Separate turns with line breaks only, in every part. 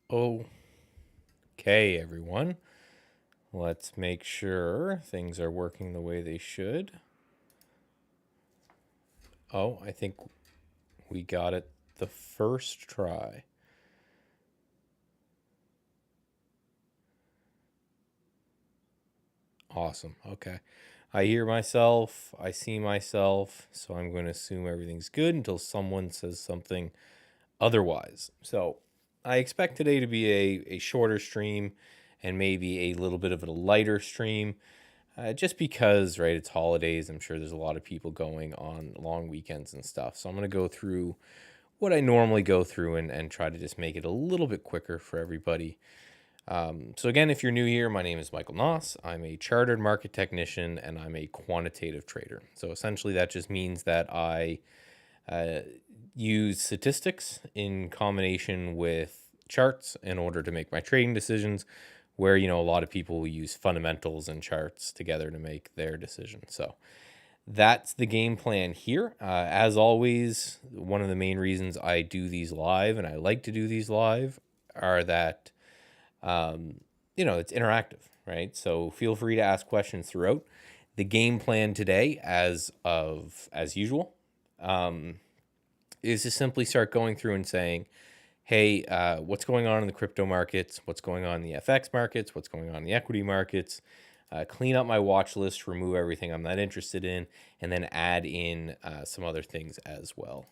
Okay, everyone. Let's make sure things are working the way they should. Oh, I think we got it the first try. Awesome. Okay. I hear myself, I see myself, so I'm going to assume everything's good until someone says something otherwise. So I expect today to be a shorter stream and maybe a little bit of a lighter stream. Just because, right, it's holidays. I'm sure there's a lot of people going on long weekends and stuff. So I'm going to go through what I normally go through and try to just make it a little bit quicker for everybody. So, again, if you're new here, my name is Michael Noss. I'm a chartered market technician and I'm a quantitative trader. So, essentially, that just means that I uh, use statistics in combination with charts in order to make my trading decisions, where, a lot of people will use fundamentals and charts together to make their decisions. So, that's the game plan here. As always, one of the main reasons I do these live and I like to do these live are that it's interactive, right? So feel free to ask questions throughout. The game plan today, as usual, is to simply start going through and saying, "Hey, what's going on in the crypto markets? What's going on in the FX markets? What's going on in the equity markets?" Clean up my watch list, remove everything I'm not interested in, and then add in some other things as well.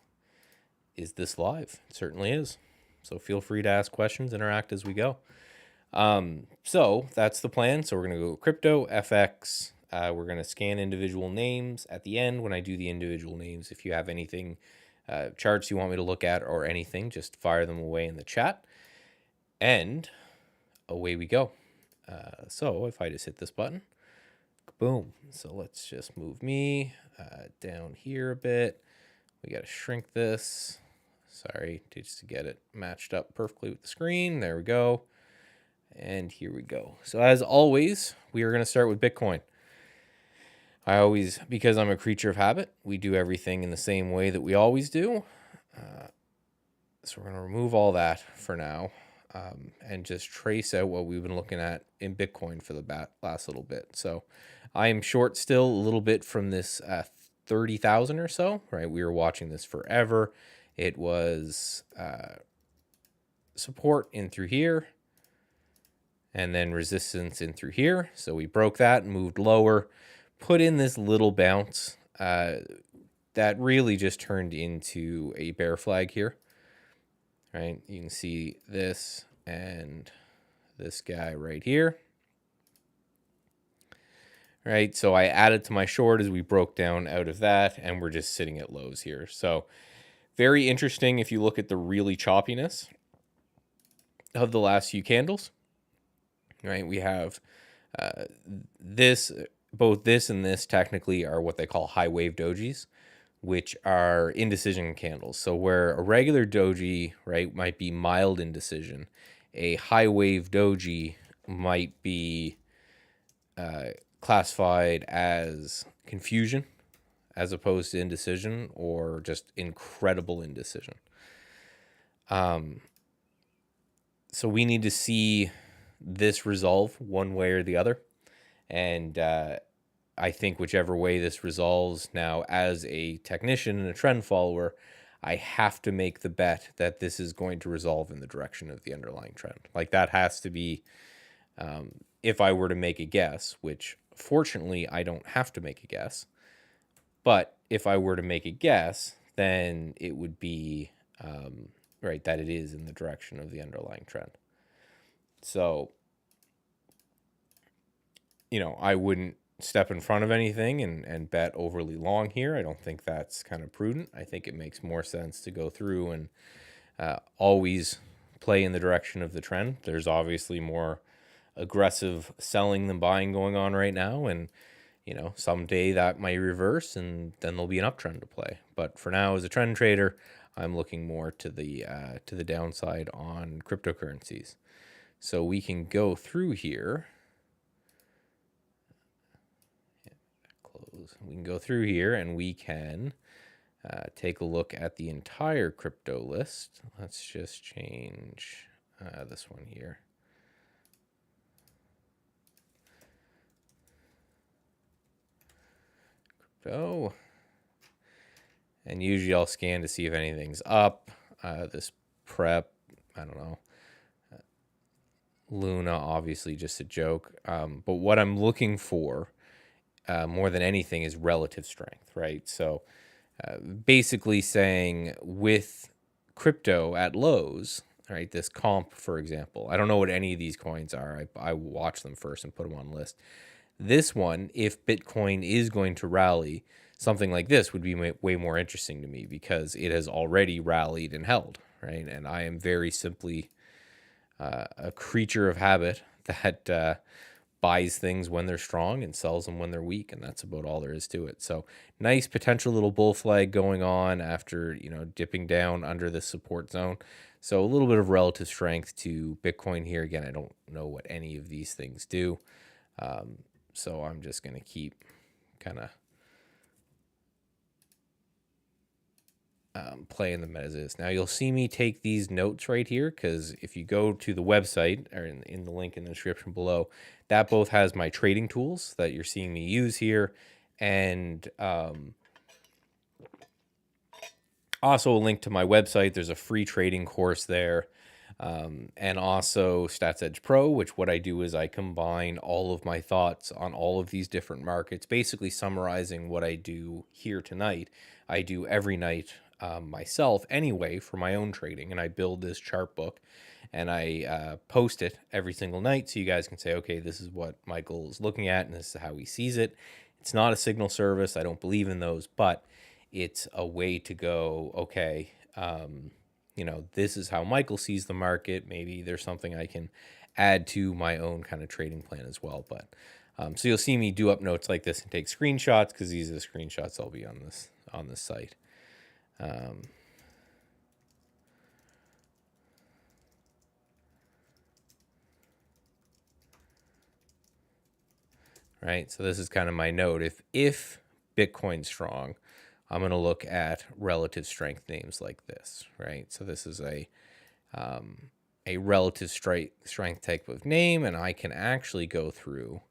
Is this live? It certainly is. So feel free to ask questions, interact as we go. So that's the plan. So we're going to go crypto, FX. We're going to scan individual names at the end when I do the individual names. If you have anything, charts you want me to look at or anything, just fire them away in the chat. And away we go. So if I just hit this button, boom. So let's just move me down here a bit. We got to shrink this. Sorry, just to get it matched up perfectly with the screen. There we go. And here we go. So as always, we are going to start with Bitcoin. Because I'm a creature of habit, we do everything in the same way that we always do. So we're going to remove all that for now and just trace out what we've been looking at in Bitcoin for the last little bit. So I am short still a little bit from this 30,000 or so, right? We were watching this forever. It was support in through here and then resistance in through here. So we broke that and moved lower, put in this little bounce that really just turned into a bear flag here, right? You can see this and this guy right here, right? So I added to my short as we broke down out of that, and we're just sitting at lows here. So very interesting if you look at the really choppiness of the last few candles, right? We have this, both this and this technically are what they call high wave dojis, which are indecision candles. So where a regular doji, right, might be mild indecision, a high wave doji might be classified as confusion as opposed to indecision or just incredible indecision. So we need to see this resolve one way or the other. And I think whichever way this resolves now, as a technician and a trend follower, I have to make the bet that this is going to resolve in the direction of the underlying trend. Like that has to be, if I were to make a guess, which fortunately I don't have to make a guess. But if I were to make a guess, then it would be right that it is in the direction of the underlying trend. So, I wouldn't step in front of anything and bet overly long here. I don't think that's kind of prudent. I think it makes more sense to go through and always play in the direction of the trend. There's obviously more aggressive selling than buying going on right now, and someday that might reverse and then there'll be an uptrend to play. But for now, as a trend trader, I'm looking more to the downside on cryptocurrencies. So we can go through here. Close. We can go through here and we can take a look at the entire crypto list. Let's just change this one here. Crypto. And usually I'll scan to see if anything's up. This prep, I don't know. Luna, obviously just a joke. But what I'm looking for more than anything is relative strength, right? So basically saying with crypto at lows, right? This comp, for example, I don't know what any of these coins are. I watch them first and put them on list. This one, if Bitcoin is going to rally, something like this would be way more interesting to me because it has already rallied and held, right? And I am very simply a creature of habit that buys things when they're strong and sells them when they're weak, and that's about all there is to it. So nice potential little bull flag going on after dipping down under the support zone. So a little bit of relative strength to Bitcoin here. Again, I don't know what any of these things do, so I'm just going to keep kind of playing them as is. Now you'll see me take these notes right here because if you go to the website or in the link in the description below, that both has my trading tools that you're seeing me use here, and also a link to my website. There's a free trading course there, and also Stats Edge Pro, which what I do is I combine all of my thoughts on all of these different markets, basically summarizing what I do here tonight. I do every night myself anyway for my own trading, and I build this chart book and I post it every single night so you guys can say, okay, this is what Michael is looking at and this is how he sees it. It's not a signal service. I don't believe in those, but it's a way to go, okay, this is how Michael sees the market. Maybe there's something I can add to my own kind of trading plan as well. But so you'll see me do up notes like this and take screenshots because these are the screenshots I'll be on this site. Right, so this is kind of my note. If Bitcoin's strong, I'm going to look at relative strength names like this, right? So this is a relative strength type of name, and I can actually go through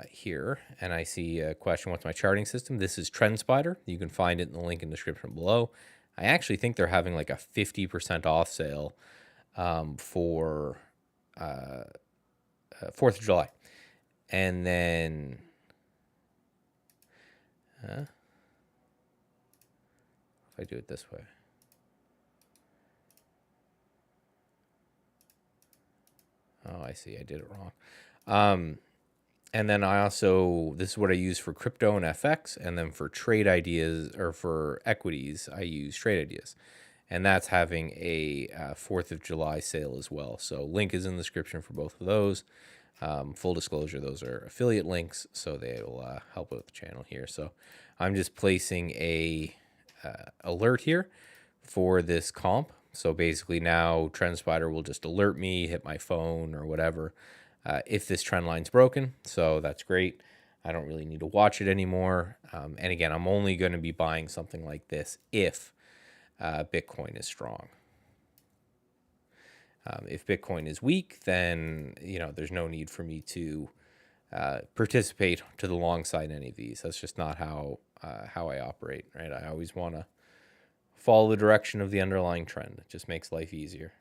here, and I see a question, what's my charting system? This is TrendSpider. You can find it in the link in the description below. I actually think they're having like a 50% off sale for 4th of July. And then if I do it this way. Oh, I see. I did it wrong. And then I also, this is what I use for crypto and FX. And then for trade ideas or for equities, I use Trade Ideas. And that's having a 4th of July sale as well. So link is in the description for both of those. Full disclosure, those are affiliate links, so they will help with the channel here. So I'm just placing a alert here for this comp. So basically now TrendSpider will just alert me, hit my phone or whatever, if this trend line's broken. So that's great. I don't really need to watch it anymore. And again, I'm only going to be buying something like this if Bitcoin is strong. If Bitcoin is weak, then there's no need for me to participate to the long side in any of these. That's just not how I operate, right? I always want to follow the direction of the underlying trend. It just makes life easier.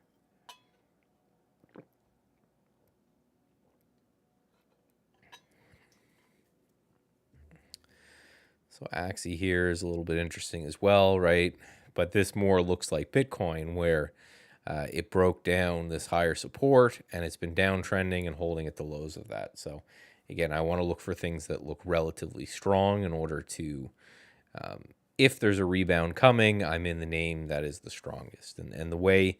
So Axie here is a little bit interesting as well, right? But this more looks like Bitcoin, where it broke down this higher support and it's been downtrending and holding at the lows of that. So again, I want to look for things that look relatively strong in order to, if there's a rebound coming, I'm in the name that is the strongest. And the way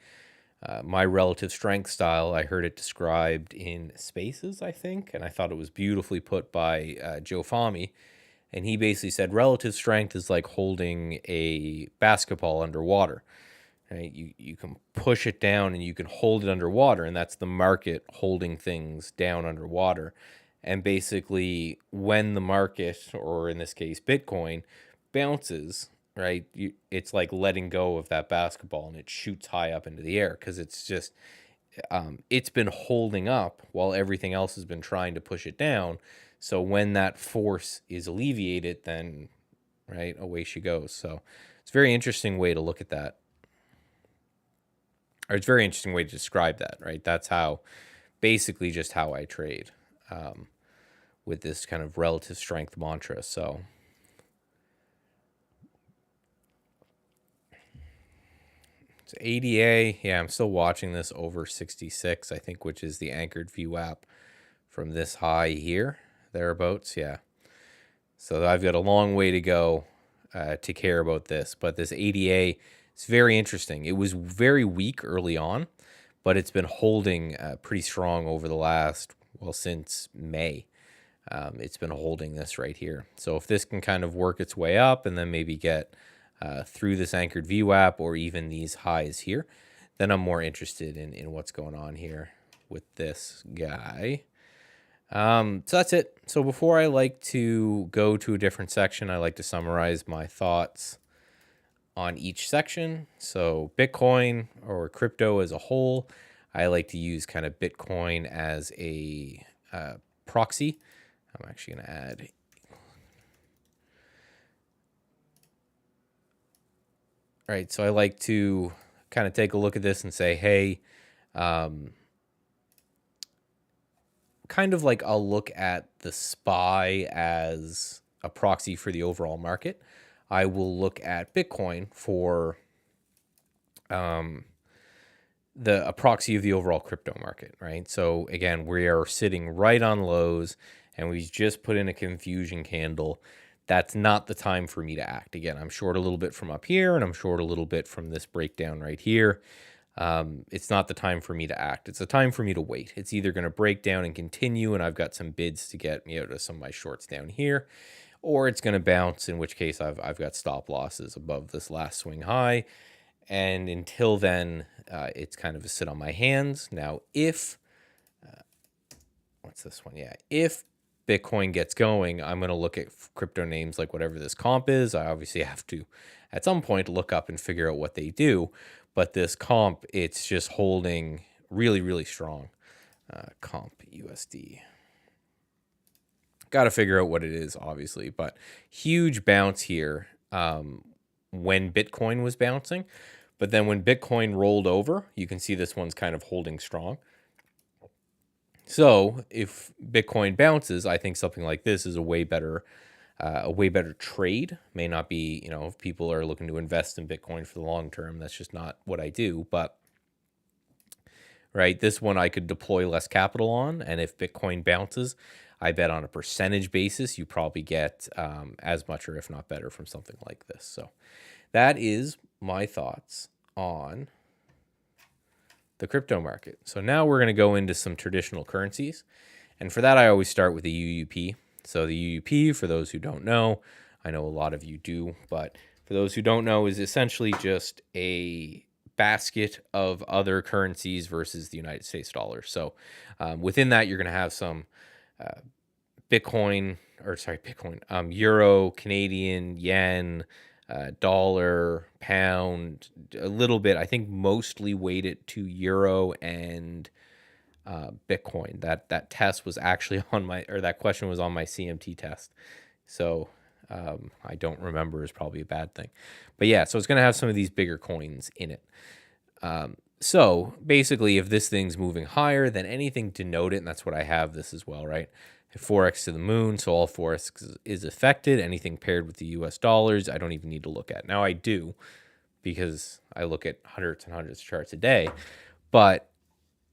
my relative strength style, I heard it described in Spaces, I think, and I thought it was beautifully put by Joe Fahmy. And he basically said relative strength is like holding a basketball underwater. Right? You can push it down and you can hold it underwater, and that's the market holding things down underwater. And basically, when the market, or in this case Bitcoin, bounces, right, it's like letting go of that basketball and it shoots high up into the air because it's just it's been holding up while everything else has been trying to push it down. So when that force is alleviated, then, right, away she goes. So it's a very interesting way to look at that. Or it's a very interesting way to describe that, right? That's how, basically just how I trade, with this kind of relative strength mantra. So it's ADA. Yeah, I'm still watching this over 66, I think, which is the anchored VWAP from this high here, thereabouts. Yeah. So I've got a long way to go to care about this. But this ADA is very interesting. It was very weak early on, but it's been holding pretty strong over the last, well, since May. It's been holding this right here. So if this can kind of work its way up and then maybe get through this anchored VWAP or even these highs here, then I'm more interested in what's going on here with this guy. So that's it. So before I like to go to a different section, I like to summarize my thoughts on each section. So Bitcoin or crypto as a whole, I like to use kind of Bitcoin as a proxy. I'm actually going to add. All right, so I like to kind of take a look at this and say, hey, kind of like I'll look at the SPY as a proxy for the overall market. I will look at Bitcoin for a proxy of the overall crypto market, right? So again, we are sitting right on lows and we just put in a confusion candle. That's not the time for me to act. Again, I'm short a little bit from up here and I'm short a little bit from this breakdown right here. It's not the time for me to act. It's a time for me to wait. It's either going to break down and continue, and I've got some bids to get me out of some of my shorts down here, or it's going to bounce, in which case I've got stop losses above this last swing high. And until then, it's kind of a sit on my hands. Now, if, what's this one? Yeah, if Bitcoin gets going, I'm going to look at crypto names like whatever this comp is. I obviously have to, at some point, look up and figure out what they do. But this comp, it's just holding really, really strong. Comp USD. Got to figure out what it is, obviously. But huge bounce here when Bitcoin was bouncing. But then when Bitcoin rolled over, you can see this one's kind of holding strong. So if Bitcoin bounces, I think something like this is a way better trade. May not be, if people are looking to invest in Bitcoin for the long term, that's just not what I do. But right, this one I could deploy less capital on, and if Bitcoin bounces, I bet on a percentage basis you probably get as much or if not better from something like this. So that is my thoughts on the crypto market. So now we're going to go into some traditional currencies. And for that, I always start with the UUP. So the UUP, for those who don't know, I know a lot of you do, but for those who don't know, is essentially just a basket of other currencies versus the United States dollar. So within that, you're going to have some Bitcoin, Euro, Canadian, yen, dollar, pound, a little bit. I think mostly weighted to Euro and Bitcoin. That test was actually that question was on my CMT test. So I don't remember is probably a bad thing. But yeah, so it's going to have some of these bigger coins in it. So basically, if this thing's moving higher than anything, denote it, and that's what I have this as well, right? 4x to the moon, so all 4x is affected. Anything paired with the US dollars, I don't even need to look at. Now I do, because I look at hundreds and hundreds of charts a day. But,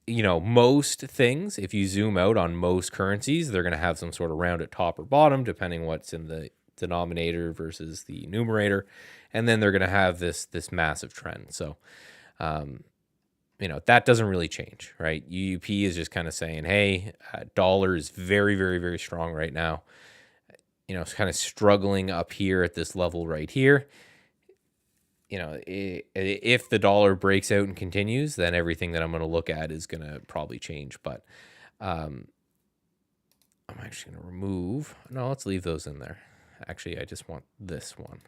most things, if you zoom out on most currencies, they're going to have some sort of round at top or bottom, depending what's in the denominator versus the numerator. And then they're going to have this massive trend. So, that doesn't really change, right? UUP is just kind of saying, hey, dollar is very, very, very strong right now. It's kind of struggling up here at this level right here. If the dollar breaks out and continues, then everything that I'm going to look at is going to probably change. But I'm actually going to remove. No, let's leave those in there. Actually, I just want this one.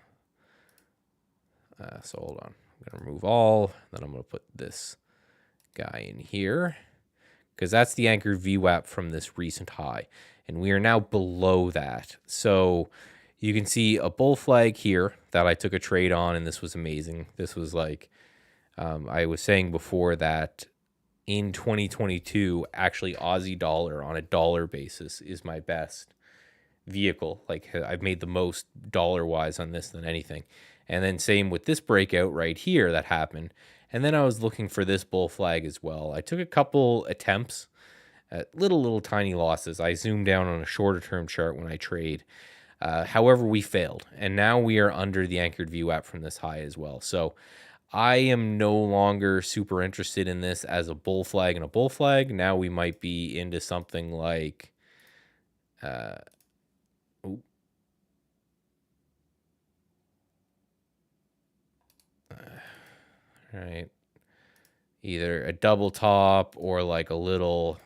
So hold on. I'm going to remove all. Then I'm going to put this guy in here, because that's the anchored VWAP from this recent high, and we are now below that. So you can see a bull flag here that I took a trade on, and this was amazing. This was like, I was saying before that in 2022, actually Aussie dollar on a dollar basis is my best vehicle. Like I've made the most dollar wise on this than anything. And then same with this breakout right here that happened. And then I was looking for this bull flag as well. I took a couple attempts at little tiny losses. I zoomed down on a shorter term chart when I trade. However, we failed. And now we are under the anchored VWAP from this high as well. So I am no longer super interested in this as a bull flag and a bull flag. Now we might be into something like, right, either a double top or like a little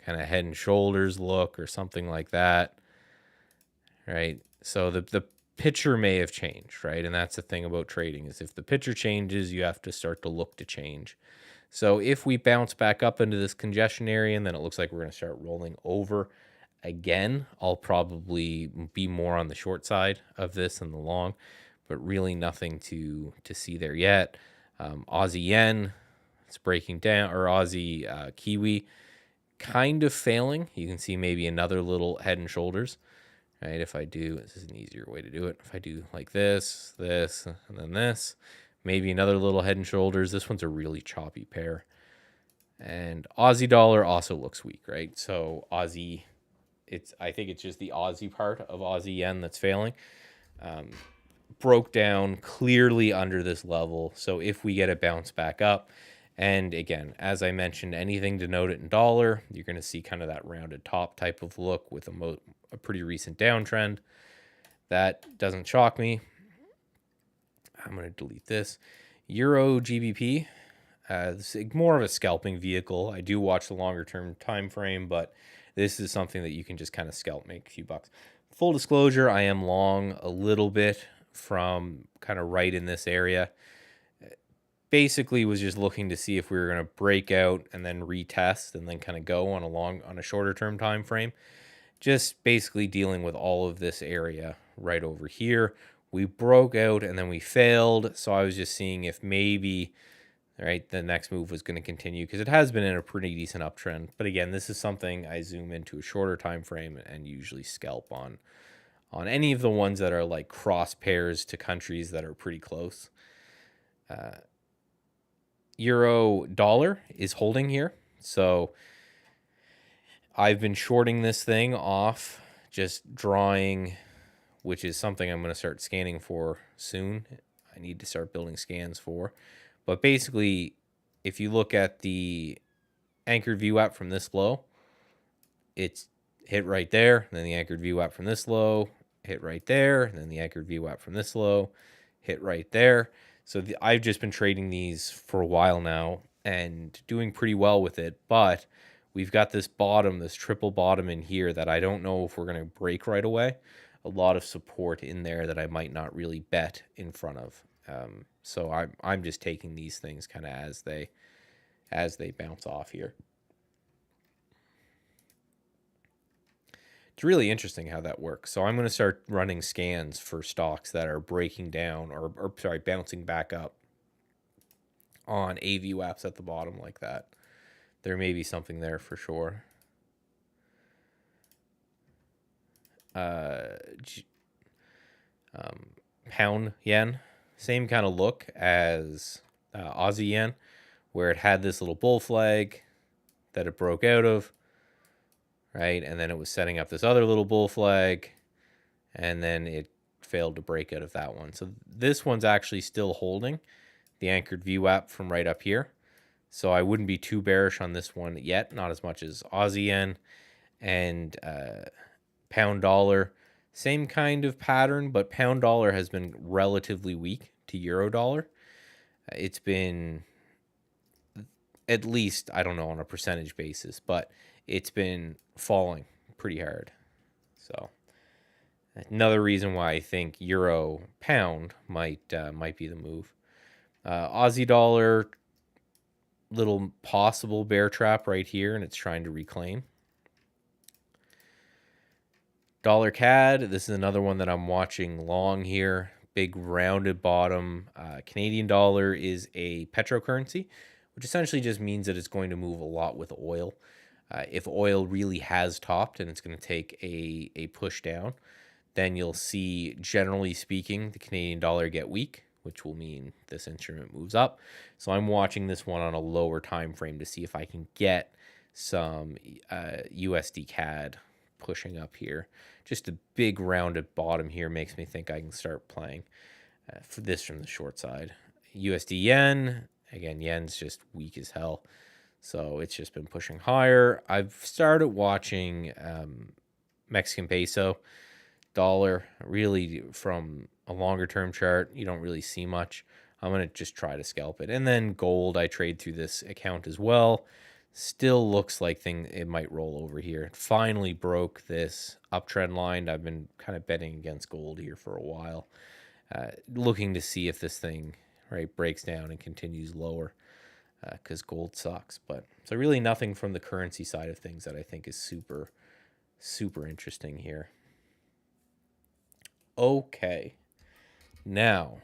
kind of head and shoulders look or something like that, right? So the picture may have changed, right? And that's the thing about trading is if the picture changes, you have to start to look to change. So if we bounce back up into this congestion area and then it looks like we're going to start rolling over again, I'll probably be more on the short side of this than the long, but really nothing to see there yet. Aussie yen, it's breaking down, or Aussie Kiwi kind of failing. You can see maybe another little head and shoulders, right? If I do, this is an easier way to do it. If I do like this, and then this, maybe another little head and shoulders. This one's a really choppy pair. And Aussie dollar also looks weak, right? So Aussie, I think it's just the Aussie part of Aussie yen that's failing. Broke down clearly under this level. So if we get a bounce back up, and again, as I mentioned, anything denoted in dollar, you're going to see kind of that rounded top type of look with a pretty recent downtrend. That doesn't shock me. I'm going to delete this. Euro GBP, it's more of a scalping vehicle. I do watch the longer term time frame, but this is something that you can just kind of scalp, make a few bucks. Full disclosure, I am long a little bit from kind of right in this area. Basically was just looking to see if we were going to break out and then retest and then kind of go on a shorter term time frame. Just basically dealing with all of this area right over here. We broke out and then we failed. So I was just seeing if maybe, right, the next move was going to continue because it has been in a pretty decent uptrend. But again, this is something I zoom into a shorter time frame and usually scalp on any of the ones that are like cross pairs to countries that are pretty close. Euro dollar is holding here. So I've been shorting this thing off, just drawing, which is something I'm going to start scanning for soon. I need to start building scans for. But basically, if you look at the anchored VWAP from this low, it's hit right there. And then the anchored VWAP from this low, hit right there. And then the anchored VWAP from this low, hit right there. So I've just been trading these for a while now and doing pretty well with it. But we've got this bottom, this triple bottom in here that I don't know if we're going to break right away. A lot of support in there that I might not really bet in front of. So I'm just taking these things kind of as they bounce off here. It's really interesting how that works. So I'm going to start running scans for stocks that are breaking down or bouncing back up on AVWAPs at the bottom like that. There may be something there for sure. Pound yen, same kind of look as Aussie yen, where it had this little bull flag that it broke out of, right? And then it was setting up this other little bull flag, and then it failed to break out of that one. So this one's actually still holding the anchored VWAP from right up here. So I wouldn't be too bearish on this one yet, not as much as Aussie yen and pound dollar. Same kind of pattern, but pound dollar has been relatively weak to euro dollar. It's been at least, I don't know on a percentage basis, but it's been falling pretty hard. So another reason why I think euro pound might be the move. Aussie dollar, little possible bear trap right here, and it's trying to reclaim. Dollar CAD, this is another one that I'm watching long here. Big rounded bottom. Canadian dollar is a petrocurrency, which essentially just means that it's going to move a lot with oil. If oil really has topped and it's going to take a push down, then you'll see, generally speaking, the Canadian dollar get weak, which will mean this instrument moves up. So I'm watching this one on a lower time frame to see if I can get some USD CAD pushing up here. Just a big rounded bottom here makes me think I can start playing for this from the short side. USD yen, again, yen's just weak as hell. So it's just been pushing higher. I've started watching Mexican peso, dollar. Really, from a longer term chart, you don't really see much. I'm going to just try to scalp it. And then gold, I trade through this account as well. Still looks like it might roll over here. It finally broke this uptrend line. I've been kind of betting against gold here for a while, looking to see if this thing breaks down and continues lower, because gold sucks. But so really nothing from the currency side of things that I think is super, super interesting here. Okay, now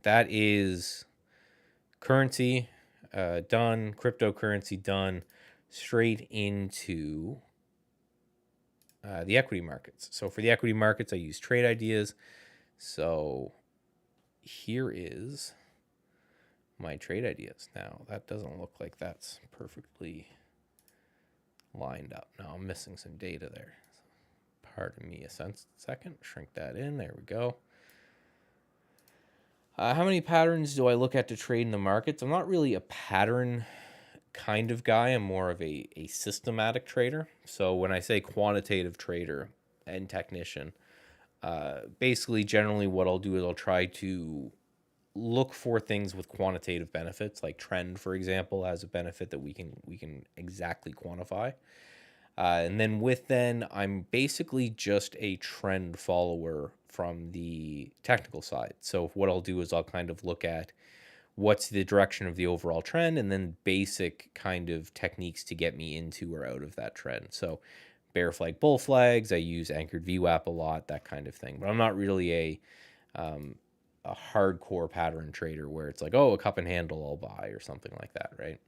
that is currency done, cryptocurrency done. Straight into the equity markets. So for the equity markets, I use trade ideas. So here is my trade ideas. Now that doesn't look like that's perfectly lined up. Now I'm missing some data there. Pardon me a second. Shrink that in. There we go. How many patterns do I look at to trade in the markets? I'm not really a pattern kind of guy. I'm more of a systematic trader. So when I say quantitative trader and technician, basically generally what I'll do is I'll try to look for things with quantitative benefits, like trend, for example, has a benefit that we can exactly quantify. And then I'm basically just a trend follower from the technical side. So what I'll do is I'll kind of look at what's the direction of the overall trend, and then basic kind of techniques to get me into or out of that trend. So bear flag, bull flags, I use anchored VWAP a lot, that kind of thing. But I'm not really a hardcore pattern trader where it's like, oh, a cup and handle I'll buy or something like that, right?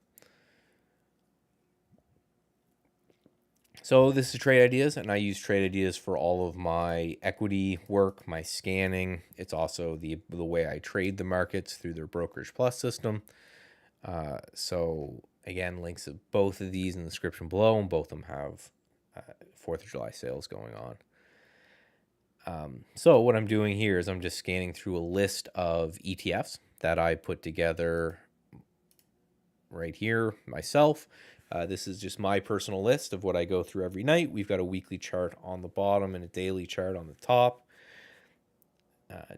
So this is Trade Ideas, and I use Trade Ideas for all of my equity work, my scanning. It's also the way I trade the markets through their Brokerage Plus system. So again, links of both of these in the description below, and both of them have 4th of July sales going on. So what I'm doing here is I'm just scanning through a list of ETFs that I put together right here myself. This is just my personal list of what I go through every night. We've got a weekly chart on the bottom and a daily chart on the top.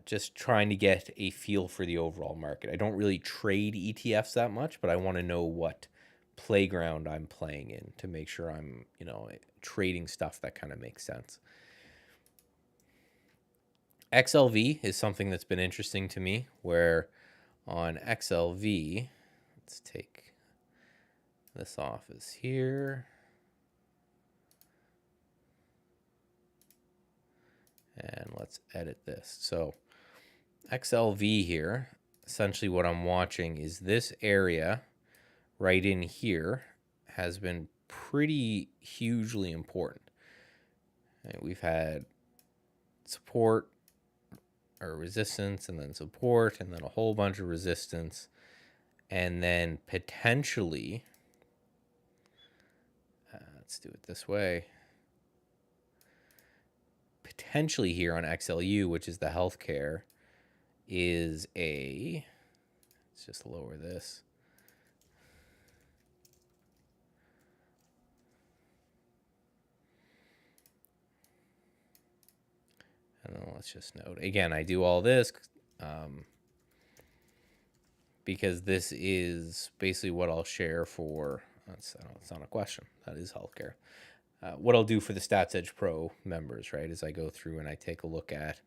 Just trying to get a feel for the overall market. I don't really trade ETFs that much, but I want to know what playground I'm playing in to make sure I'm, trading stuff that kind of makes sense. XLV is something that's been interesting to me, where on XLV, let's take this off is here. And let's edit this. So XLV here, essentially what I'm watching is this area right in here has been pretty hugely important. We've had support or resistance, and then support, and then a whole bunch of resistance, and then potentially, let's do it this way, potentially here on XLU, which is the healthcare, is let's just lower this. And then let's just note, again, I do all this because this is basically what I'll share for, it's not a question, that is healthcare. What I'll do for the Stats Edge Pro members, right, is I go through and I take a look at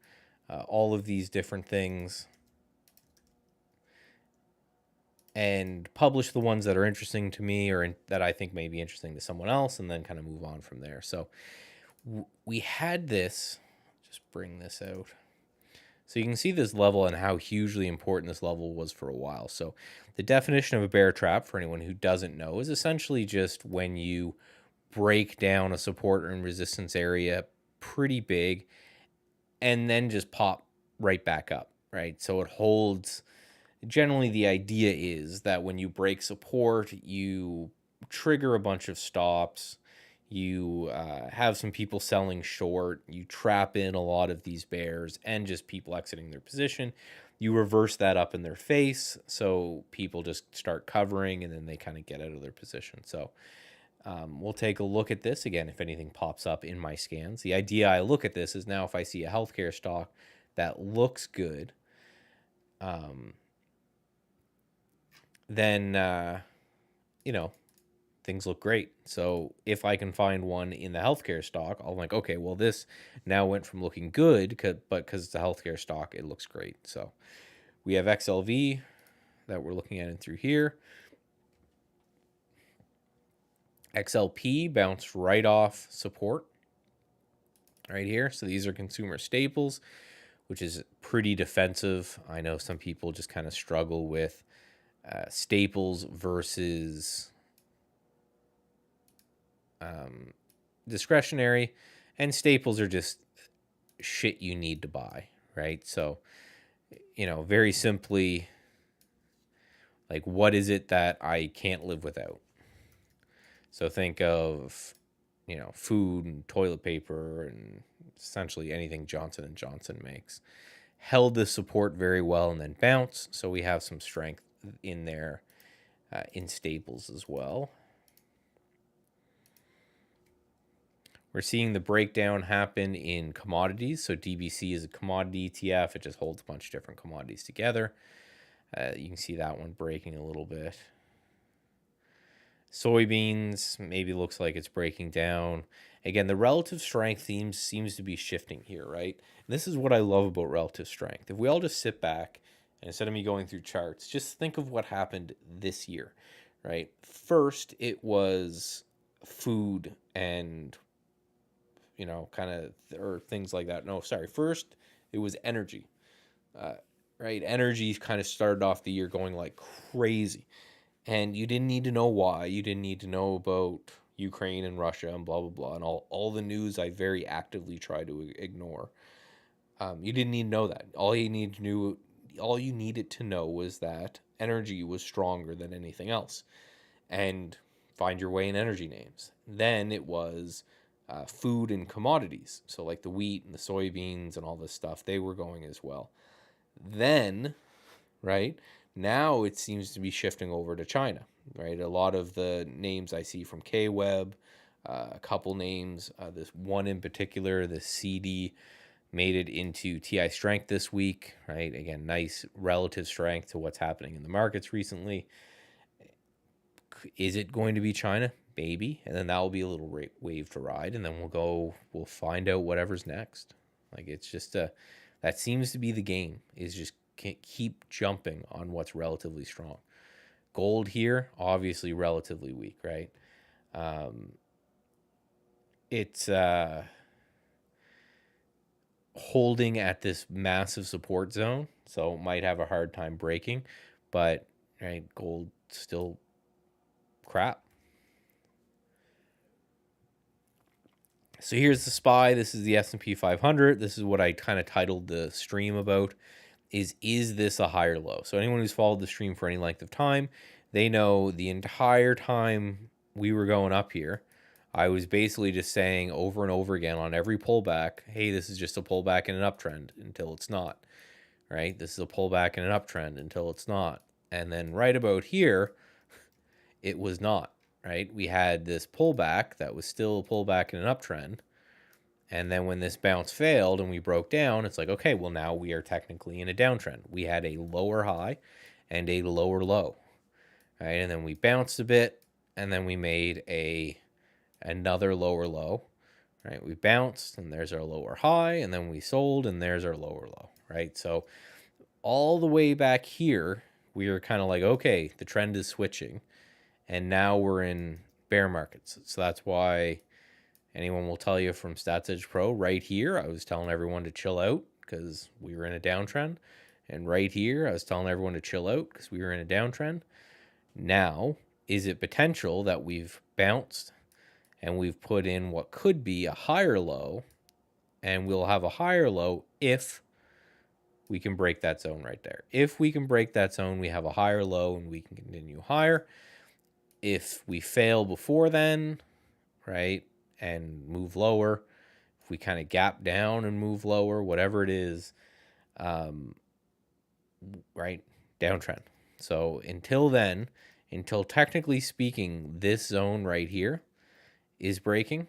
all of these different things. and publish the ones that are interesting to me or that I think may be interesting to someone else, and then kind of move on from there. So we had this, just bring this out. So you can see this level and how hugely important this level was for a while. So the definition of a bear trap, for anyone who doesn't know, is essentially just when you break down a support and resistance area pretty big and then just pop right back up, right? So it holds. Generally, the idea is that when you break support, you trigger a bunch of stops. You have some people selling short. You trap in a lot of these bears and just people exiting their position. You reverse that up in their face. So people just start covering and then they kind of get out of their position. So we'll take a look at this again if anything pops up in my scans. The idea I look at this is now if I see a healthcare stock that looks good, then things look great. So if I can find one in the healthcare stock, I'm like, okay, well, this now went from looking good, but because it's a healthcare stock, it looks great. So we have XLV that we're looking at in through here. XLP bounced right off support right here. So these are consumer staples, which is pretty defensive. I know some people just kind of struggle with staples versus discretionary, and staples are just shit you need to buy, right? So, very simply, like, what is it that I can't live without? So think of, food and toilet paper and essentially anything Johnson and Johnson makes. Held the support very well and then bounced. So we have some strength in there in staples as well. We're seeing the breakdown happen in commodities. So DBC is a commodity ETF. It just holds a bunch of different commodities together. You can see that one breaking a little bit. Soybeans maybe looks like it's breaking down. Again, the relative strength seems to be shifting here, right? And this is what I love about relative strength. If we all just sit back and instead of me going through charts, just think of what happened this year, right? First, it was food and or things like that. No, sorry. First, it was energy, right? Energy kind of started off the year going like crazy. And you didn't need to know why. You didn't need to know about Ukraine and Russia and blah, blah, blah. And all the news I very actively try to ignore. You didn't need to know that. All you needed to know was that energy was stronger than anything else. And find your way in energy names. Then it was food and commodities. So like the wheat and the soybeans and all this stuff, they were going as well. Then, right, now it seems to be shifting over to China, right? A lot of the names I see from KWeb, a couple names, this one in particular, the CD, made it into TI strength this week, right? Again, nice relative strength to what's happening in the markets recently. Is it going to be China? Maybe. And then that will be a little wave to ride. And then we'll find out whatever's next. Like it's just that seems to be the game, is just keep jumping on what's relatively strong. Gold here, obviously relatively weak, right? It's holding at this massive support zone, so might have a hard time breaking, but right, gold still crap. So here's the SPY. This is the S&P 500. This is what I kind of titled the stream about. Is this a higher low? So anyone who's followed the stream for any length of time, they know the entire time we were going up here, I was basically just saying over and over again on every pullback, hey, this is just a pullback in an uptrend until it's not, right? This is a pullback in an uptrend until it's not. And then right about here, it was not, right? We had this pullback that was still a pullback in an uptrend. And then when this bounce failed and we broke down, it's like, okay, well, now we are technically in a downtrend. We had a lower high and a lower low, right? And then we bounced a bit, and then we made another lower low, right? We bounced, and there's our lower high, and then we sold, and there's our lower low, right? So all the way back here, we were kind of like, okay, the trend is switching, and now we're in bear markets. So that's why anyone will tell you from Stats Edge Pro right here, I was telling everyone to chill out because we were in a downtrend. And right here, I was telling everyone to chill out because we were in a downtrend. Now, is it potential that we've bounced and we've put in what could be a higher low, and we'll have a higher low if we can break that zone right there. If we can break that zone, we have a higher low and we can continue higher. If we fail before then, right, and move lower, if we kind of gap down and move lower, whatever it is, right, downtrend. So until then, until technically speaking, this zone right here is breaking,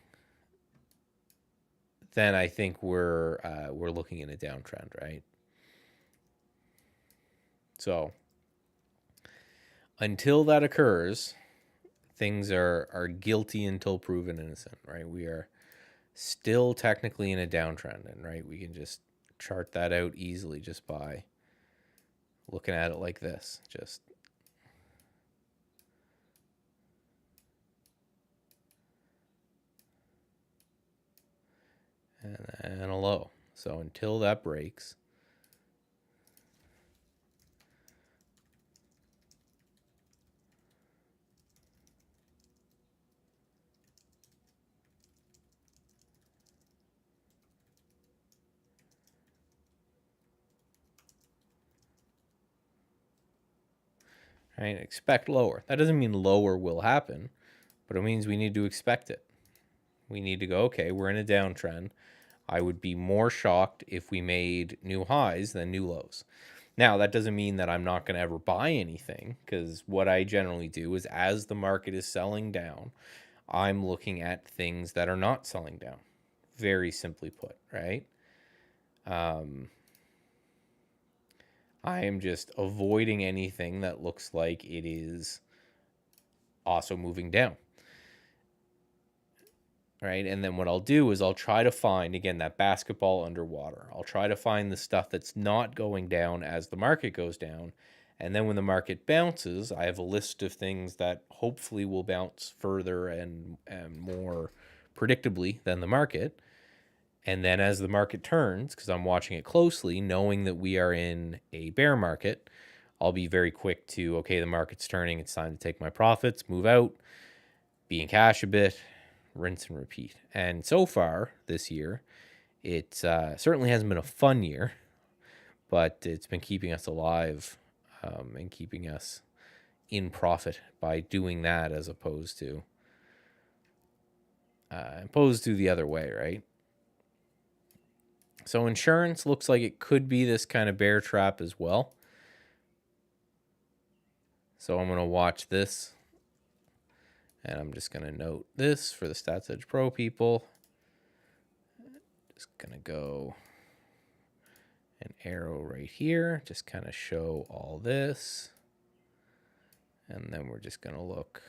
then I think we're looking in a downtrend, right? So until that occurs, things are guilty until proven innocent, right? We are still technically in a downtrend, and right, we can just chart that out easily just by looking at it like this. Just and a low. So until that breaks, right, expect lower. That doesn't mean lower will happen, but it means we need to expect it. We need to go, okay, we're in a downtrend. I would be more shocked if we made new highs than new lows. Now, that doesn't mean that I'm not going to ever buy anything, because what I generally do is as the market is selling down, I'm looking at things that are not selling down. Very simply put, right? I am just avoiding anything that looks like it is also moving down. Right. And then what I'll do is I'll try to find, again, that basketball underwater. I'll try to find the stuff that's not going down as the market goes down. And then when the market bounces, I have a list of things that hopefully will bounce further and more predictably than the market. And then as the market turns, because I'm watching it closely, knowing that we are in a bear market, I'll be very quick to, okay, the market's turning. It's time to take my profits, move out, be in cash a bit, rinse and repeat. And so far this year, it certainly hasn't been a fun year, but it's been keeping us alive and keeping us in profit by doing that as opposed to the other way, right? So insurance looks like it could be this kind of bear trap as well. So I'm going to watch this. And I'm just going to note this for the Stats Edge Pro people. Just going to go an arrow right here. Just kind of show all this. And then we're just going to look.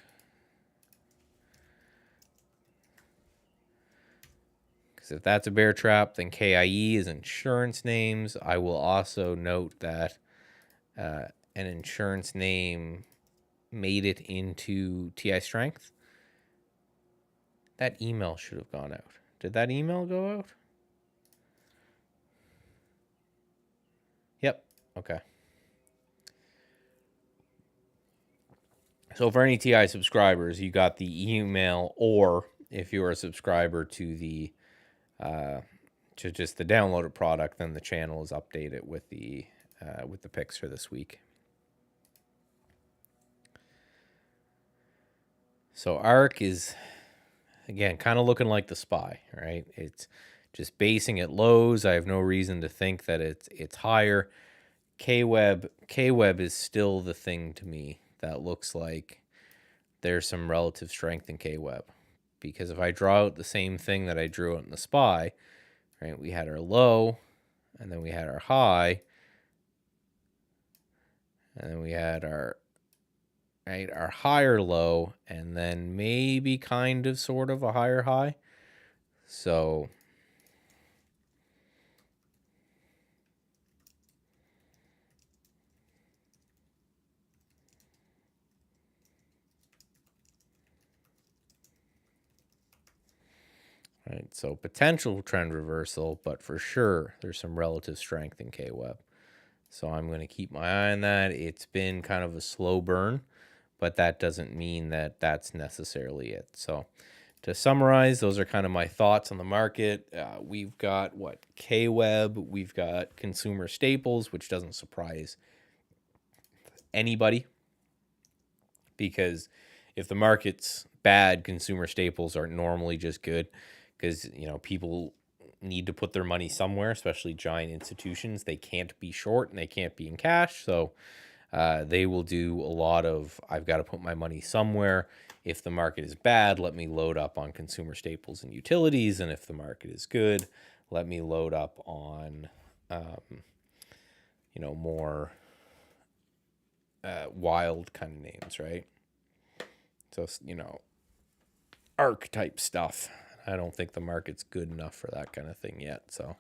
Because if that's a bear trap, then KIE is insurance names. I will also note that an insurance name made it into TI Strength. That email should have gone out. Did that email go out? Yep. Okay. So for any TI subscribers, you got the email, or if you're a subscriber to the to just the downloaded product, then the channel is updated with the picks for this week. So ARK is, again, kind of looking like the SPY, right? It's just basing at lows. I have no reason to think that it's higher. KWeb is still the thing to me that looks like there's some relative strength in KWeb. Because if I draw out the same thing that I drew out in the SPY, right, we had our low, and then we had our high, and then we had our higher low, and then maybe kind of sort of a higher high. So right? So potential trend reversal, but for sure there's some relative strength in KWEB. So I'm going to keep my eye on that. It's been kind of a slow burn, but that doesn't mean that that's necessarily it. So to summarize, those are kind of my thoughts on the market. We've got KWEB, we've got consumer staples, which doesn't surprise anybody, because if the market's bad, consumer staples are normally just good, because people need to put their money somewhere, especially giant institutions. They can't be short and they can't be in cash, so they will do a lot of, I've got to put my money somewhere. If the market is bad, let me load up on consumer staples and utilities, and if the market is good, let me load up on more wild kind of names, right? So archetype stuff. I don't think the market's good enough for that kind of thing yet. So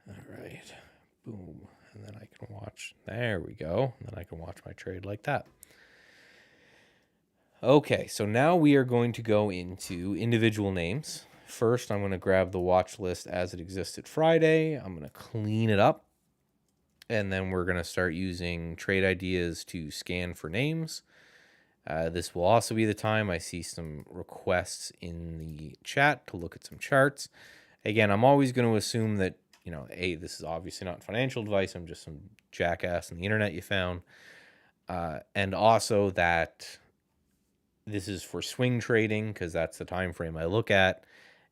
all right, boom, and then I can watch. There we go. And then I can watch my trade like that. Okay, so now we are going to go into individual names. First, I'm going to grab the watch list as it existed Friday. I'm going to clean it up. And then we're going to start using trade ideas to scan for names. This will also be the time I see some requests in the chat to look at some charts. Again, I'm always going to assume that, this is obviously not financial advice. I'm just some jackass on the internet you found. And also that this is for swing trading, because that's the time frame I look at,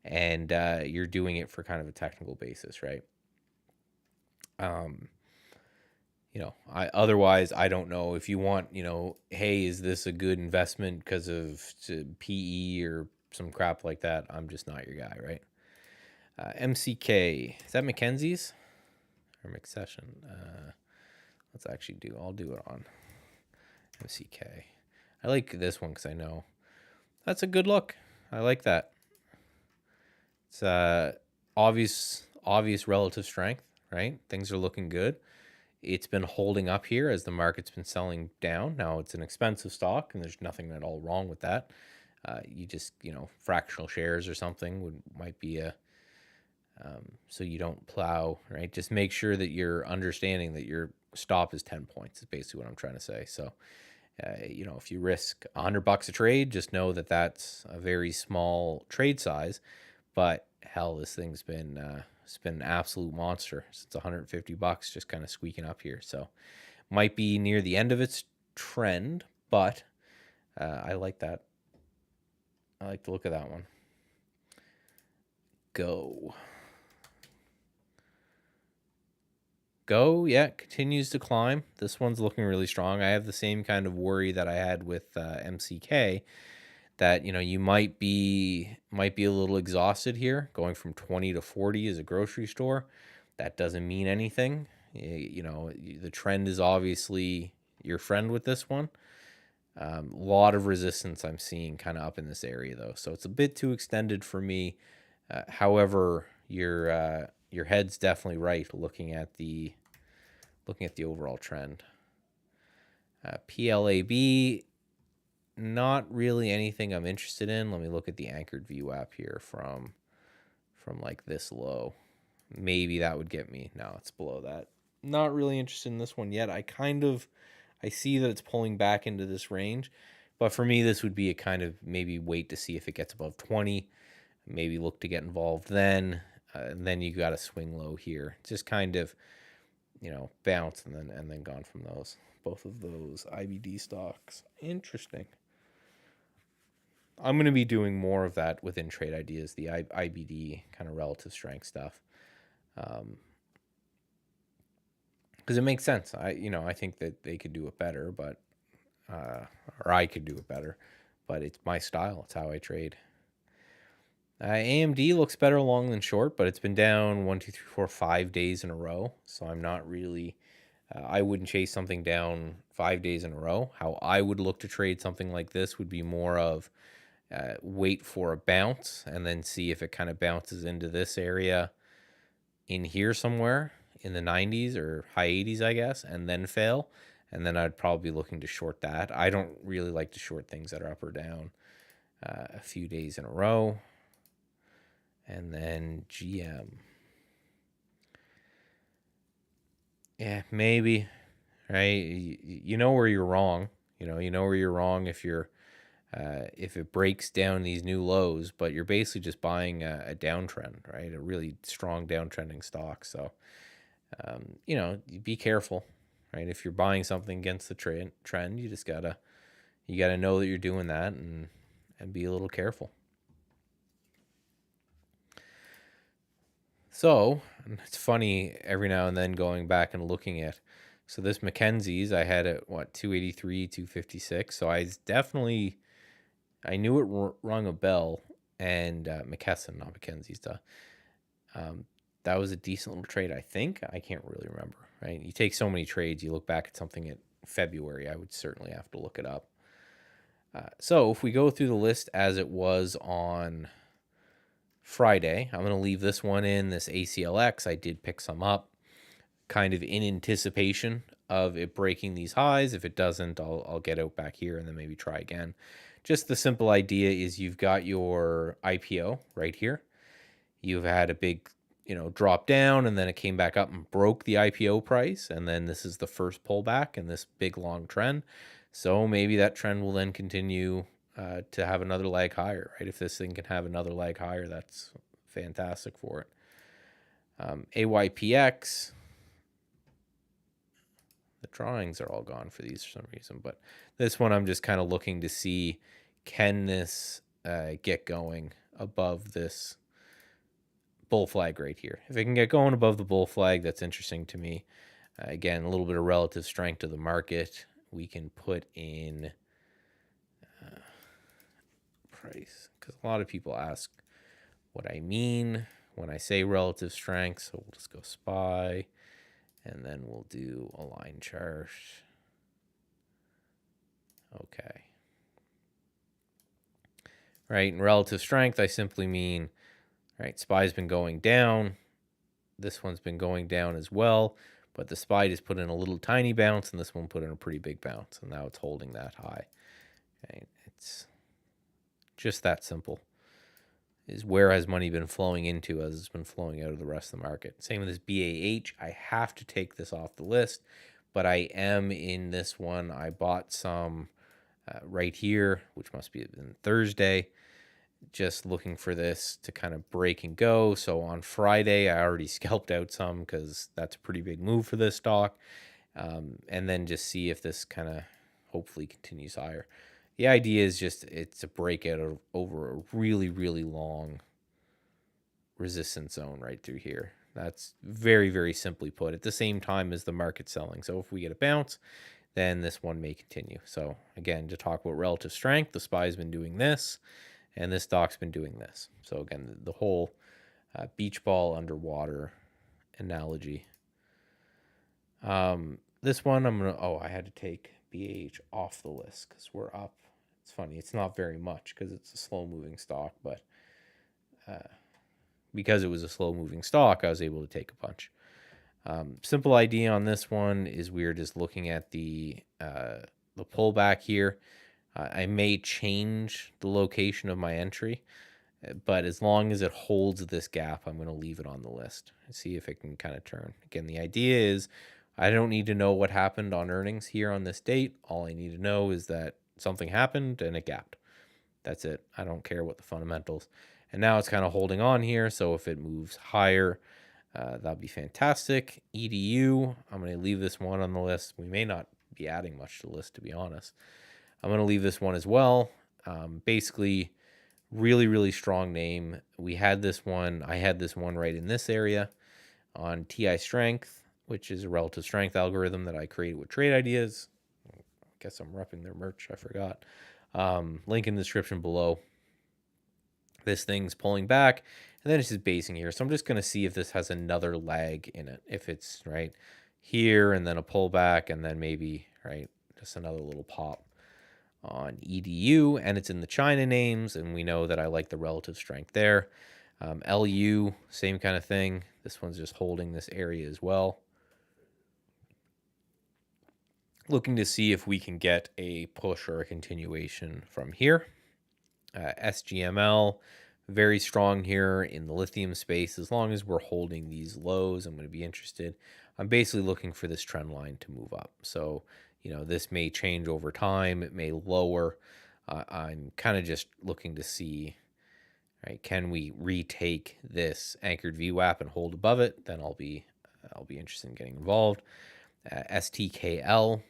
and you're doing it for kind of a technical basis, right? Otherwise I don't know if you want, hey, is this a good investment because of PE or some crap like that? I'm just not your guy, right? MCK, is that Mackenzie's or McSession? I'll do it on MCK. I like this one because I know that's a good look. I like that. It's obvious relative strength, right? Things are looking good. It's been holding up here as the market's been selling down. Now it's an expensive stock, and there's nothing at all wrong with that. You just, fractional shares or something might be a so you don't plow, right? Just make sure that you're understanding that your stop is 10 points is basically what I'm trying to say. So, if you risk $100 a trade, just know that that's a very small trade size. But hell, this thing's been it's been an absolute monster since $150, just kind of squeaking up here. So might be near the end of its trend, but I like that. I like the look of that one. Go, yeah, continues to climb. This one's looking really strong. I have the same kind of worry that I had with MCK, that you might be a little exhausted here. Going from 20 to 40 is a grocery store. That doesn't mean anything. The trend is obviously your friend with this one. A lot of resistance I'm seeing kind of up in this area though, so it's a bit too extended for me. However, your head's definitely right looking at the overall trend. PLAB, not really anything I'm interested in. Let me look at the anchored view app here from like this low. Maybe that would get me. No, it's below that. Not really interested in this one yet. I see that it's pulling back into this range, but for me, this would be a kind of maybe wait to see if it gets above 20, maybe look to get involved then. And then you got a swing low here. Just kind of, bounce and then gone from those. Both of those IBD stocks. Interesting. I'm going to be doing more of that within trade ideas, the IBD kind of relative strength stuff. Because it makes sense. I think that they could do it better, but or I could do it better, but it's my style. It's how I trade. AMD looks better long than short, but it's been down 1, 2, 3, 4, 5 days in a row. So I'm not really. I wouldn't chase something down 5 days in a row. How I would look to trade something like this would be more of wait for a bounce and then see if it kind of bounces into this area in here somewhere in the 90s or high 80s, I guess, and then fail, and then I'd probably be looking to short that. I don't really like to short things that are up or down a few days in a row. And then GM. Yeah, maybe, right? You know where you're wrong. You know where you're wrong if it breaks down these new lows, but you're basically just buying a downtrend, right? A really strong downtrending stock. So, be careful, right? If you're buying something against the trend, you gotta know that you're doing that and be a little careful. So it's funny every now and then going back and looking at. So this Mackenzie's I had at what 283, 256. So I knew it rung a bell, and McKesson, not Mackenzie's. That was a decent little trade, I think. I can't really remember. Right? You take so many trades. You look back at something in February. I would certainly have to look it up. So if we go through the list as it was on Friday, I'm going to leave this one in, this ACLX. I did pick some up kind of in anticipation of it breaking these highs. If it doesn't, I'll get out back here and then maybe try again. Just the simple idea is you've got your IPO right here. You've had a big, drop down, and then it came back up and broke the IPO price. And then this is the first pullback in this big long trend. So maybe that trend will then continue to have another leg higher, right? If this thing can have another leg higher, that's fantastic for it. AYPX, the drawings are all gone for these for some reason, but this one I'm just kind of looking to see, can this get going above this bull flag right here? If it can get going above the bull flag, that's interesting to me. Again, a little bit of relative strength to the market. We can put in price, because a lot of people ask what I mean when I say relative strength. So we'll just go SPY, and then we'll do a line chart. Okay. Right, and relative strength, I simply mean, right, SPY's been going down. This one's been going down as well, but the SPY just put in a little tiny bounce, and this one put in a pretty big bounce, and now it's holding that high. Okay, it's just that simple. Is where has money been flowing into as it's been flowing out of the rest of the market. Same with this BAH. I have to take this off the list, but I am in this one. I bought some right here, which must be in Thursday, just looking for this to kind of break and go. So on Friday, I already scalped out some because that's a pretty big move for this stock. And then just see if this kind of hopefully continues higher. The idea is just it's a breakout over a really, really long resistance zone right through here. That's very, very simply put, at the same time as the market selling. So if we get a bounce, then this one may continue. So again, to talk about relative strength, the SPY's been doing this, and this stock's been doing this. So again, the whole beach ball underwater analogy. This one I had to take BAH off the list because we're up. It's funny, it's not very much because it's a slow moving stock, but because it was a slow moving stock, I was able to take a bunch. Simple idea on this one is we're just looking at the pullback here. I may change the location of my entry, but as long as it holds this gap, I'm going to leave it on the list and see if it can kind of turn. Again, the idea is I don't need to know what happened on earnings here on this date. All I need to know is that something happened and it gapped. That's it. I don't care what the fundamentals. And now it's kind of holding on here. So if it moves higher, that'll be fantastic. EDU, I'm going to leave this one on the list. We may not be adding much to the list, to be honest. I'm going to leave this one as well. Basically, really, really strong name. I had this one right in this area on TI Strength, which is a relative strength algorithm that I created with Trade Ideas. I guess I'm repping their merch. I forgot. Link in the description below. This thing's pulling back, and then it's just basing here. So I'm just going to see if this has another lag in it. If it's right here, and then a pullback, and then maybe, right, just another little pop on EDU, and it's in the China names, and we know that I like the relative strength there. LU, same kind of thing. This one's just holding this area as well. looking to see if we can get a push or a continuation from here. SGML, very strong here in the lithium space. As long as we're holding these lows, I'm going to be interested. I'm basically looking for this trend line to move up. So, this may change over time. It may lower. I'm kind of just looking to see, right, can we retake this anchored VWAP and hold above it? Then I'll be interested in getting involved. STKL,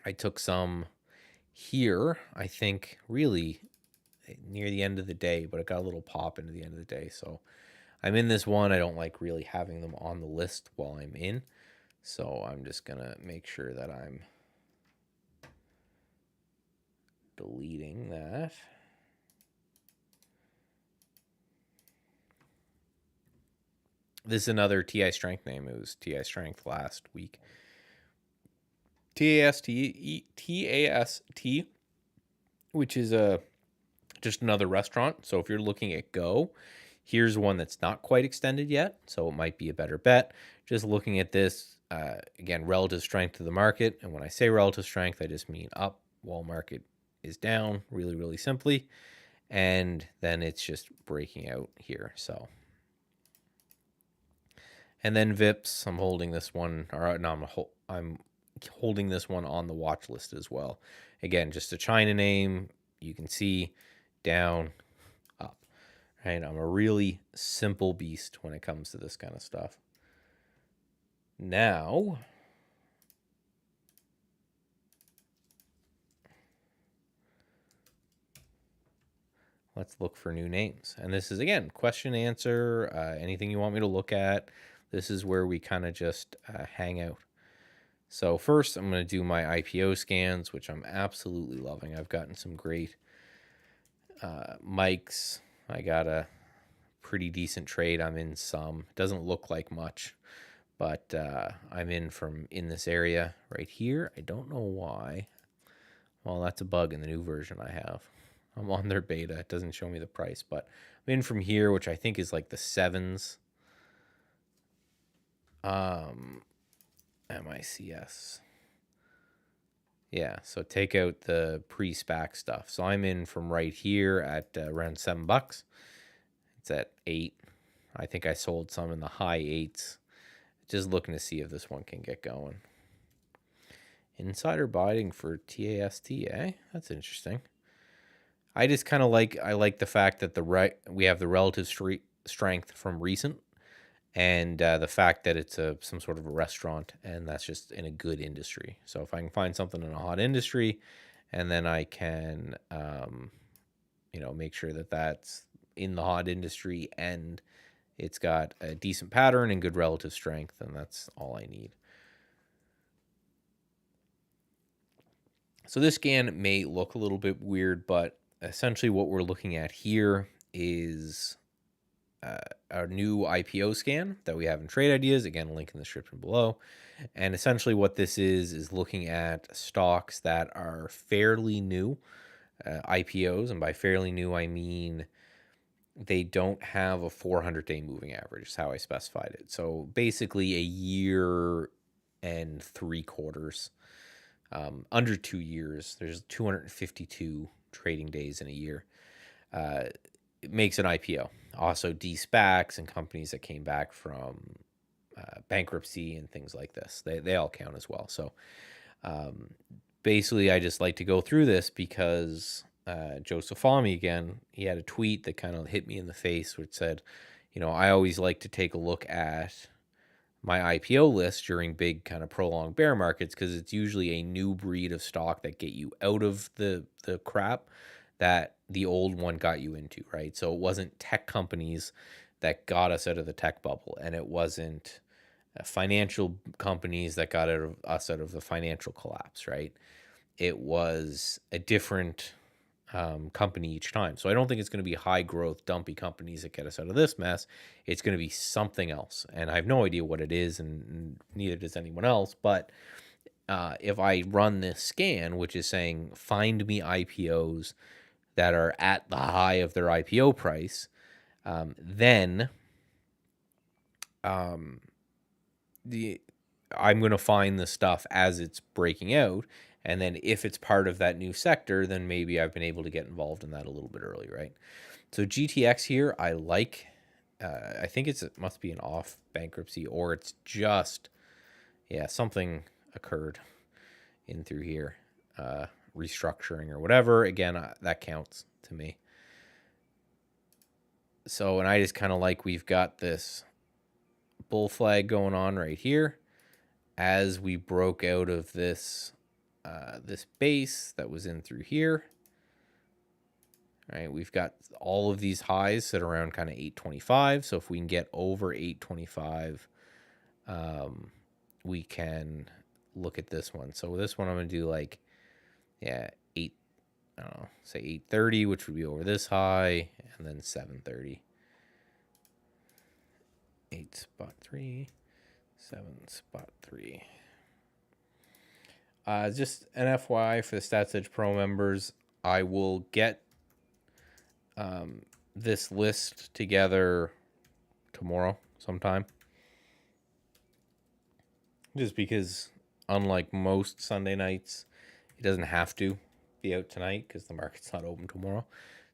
I took some here, I think, really near the end of the day, but it got a little pop into the end of the day. So I'm in this one. I don't like really having them on the list while I'm in. So I'm just going to make sure that I'm deleting that. This is another TI Strength name. It was TI Strength last week. TAST, which is just another restaurant. So if you're looking at Go, here's one that's not quite extended yet, so it might be a better bet. Just looking at this, again, relative strength to the market. And when I say relative strength, I just mean up while market is down, really, really simply. And then it's just breaking out here. So, and then VIPs, I'm holding this one, or no, I'm holding this one on the watch list as well. Again, just a China name. You can see down, up, right? I'm a really simple beast when it comes to this kind of stuff. Now, let's look for new names. And this is, again, question, answer, anything you want me to look at. This is where we kind of just hang out. So first, I'm going to do my IPO scans, which I'm absolutely loving. I've gotten some great mics. I got a pretty decent trade. I'm in some. It doesn't look like much, but I'm in this area right here. I don't know why. Well, that's a bug in the new version I have. I'm on their beta. It doesn't show me the price, but I'm in from here, which I think is like the 7s. MICS. Yeah, so take out the pre-SPAC stuff. So I'm in from right here at around $7. It's at 8. I think I sold some in the high 8s. Just looking to see if this one can get going. Insider buying for TAST, eh? That's interesting. I just kind of like the fact that we have the relative strength from recent, and the fact that it's some sort of a restaurant, and that's just in a good industry. So if I can find something in a hot industry, and then I can, make sure that that's in the hot industry and it's got a decent pattern and good relative strength, and that's all I need. So this scan may look a little bit weird, but essentially what we're looking at here is our new IPO scan that we have in Trade Ideas. Again, link in the description below. And essentially what this is looking at stocks that are fairly new IPOs. And by fairly new, I mean they don't have a 400-day moving average is how I specified it. So basically a year and 3 quarters. Under 2 years, there's 252 trading days in a year. It makes an IPO. Also, de-SPACs and companies that came back from bankruptcy and things like this. They all count as well. So basically, I just like to go through this because Joseph Fahmy, again, he had a tweet that kind of hit me in the face, which said, I always like to take a look at my IPO list during big kind of prolonged bear markets because it's usually a new breed of stock that get you out of the crap that the old one got you into, right? So it wasn't tech companies that got us out of the tech bubble, and it wasn't financial companies that got us out of the financial collapse, right? It was a different company each time. So I don't think it's going to be high growth, dumpy companies that get us out of this mess. It's going to be something else. And I have no idea what it is, and neither does anyone else. But if I run this scan, which is saying find me IPOs that are at the high of their IPO price, then I'm going to find the stuff as it's breaking out. And then if it's part of that new sector, then maybe I've been able to get involved in that a little bit early, right? So GTX here, I like. I think it must be an off bankruptcy, or it's just, yeah, something occurred in through here, restructuring or whatever. Again, that counts to me. So, and I just kind of like we've got this bull flag going on right here as we broke out of this this base that was in through here. Right, we've got all of these highs sit around kind of 825. So if we can get over 825, we can look at this one. So this one I'm gonna do like, yeah, I don't know, say 830, which would be over this high, and then 730. 8 spot 3, 7 spot 3. Just an FYI for the Stats Edge Pro members, I will get this list together tomorrow sometime. Just because, unlike most Sunday nights, it doesn't have to be out tonight because the market's not open tomorrow.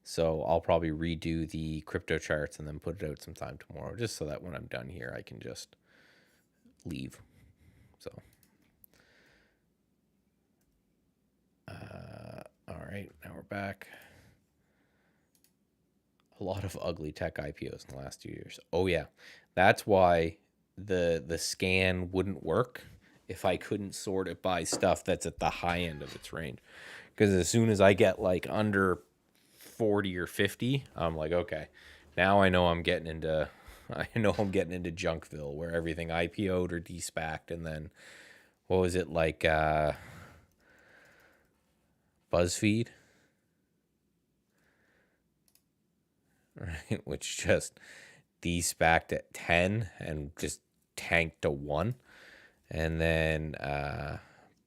So I'll probably redo the crypto charts and then put it out sometime tomorrow, just so that when I'm done here, I can just leave. So, all right, now we're back. A lot of ugly tech IPOs in the last 2 years. Oh yeah, that's why the scan wouldn't work if I couldn't sort it by stuff that's at the high end of its range. Because as soon as I get like under 40 or 50, I'm like, okay, now I know I'm getting into Junkville, where everything IPO'd or de-SPAC'd, and then what was it like BuzzFeed, right? Which just de-SPAC'd at 10 and just tanked to 1. And then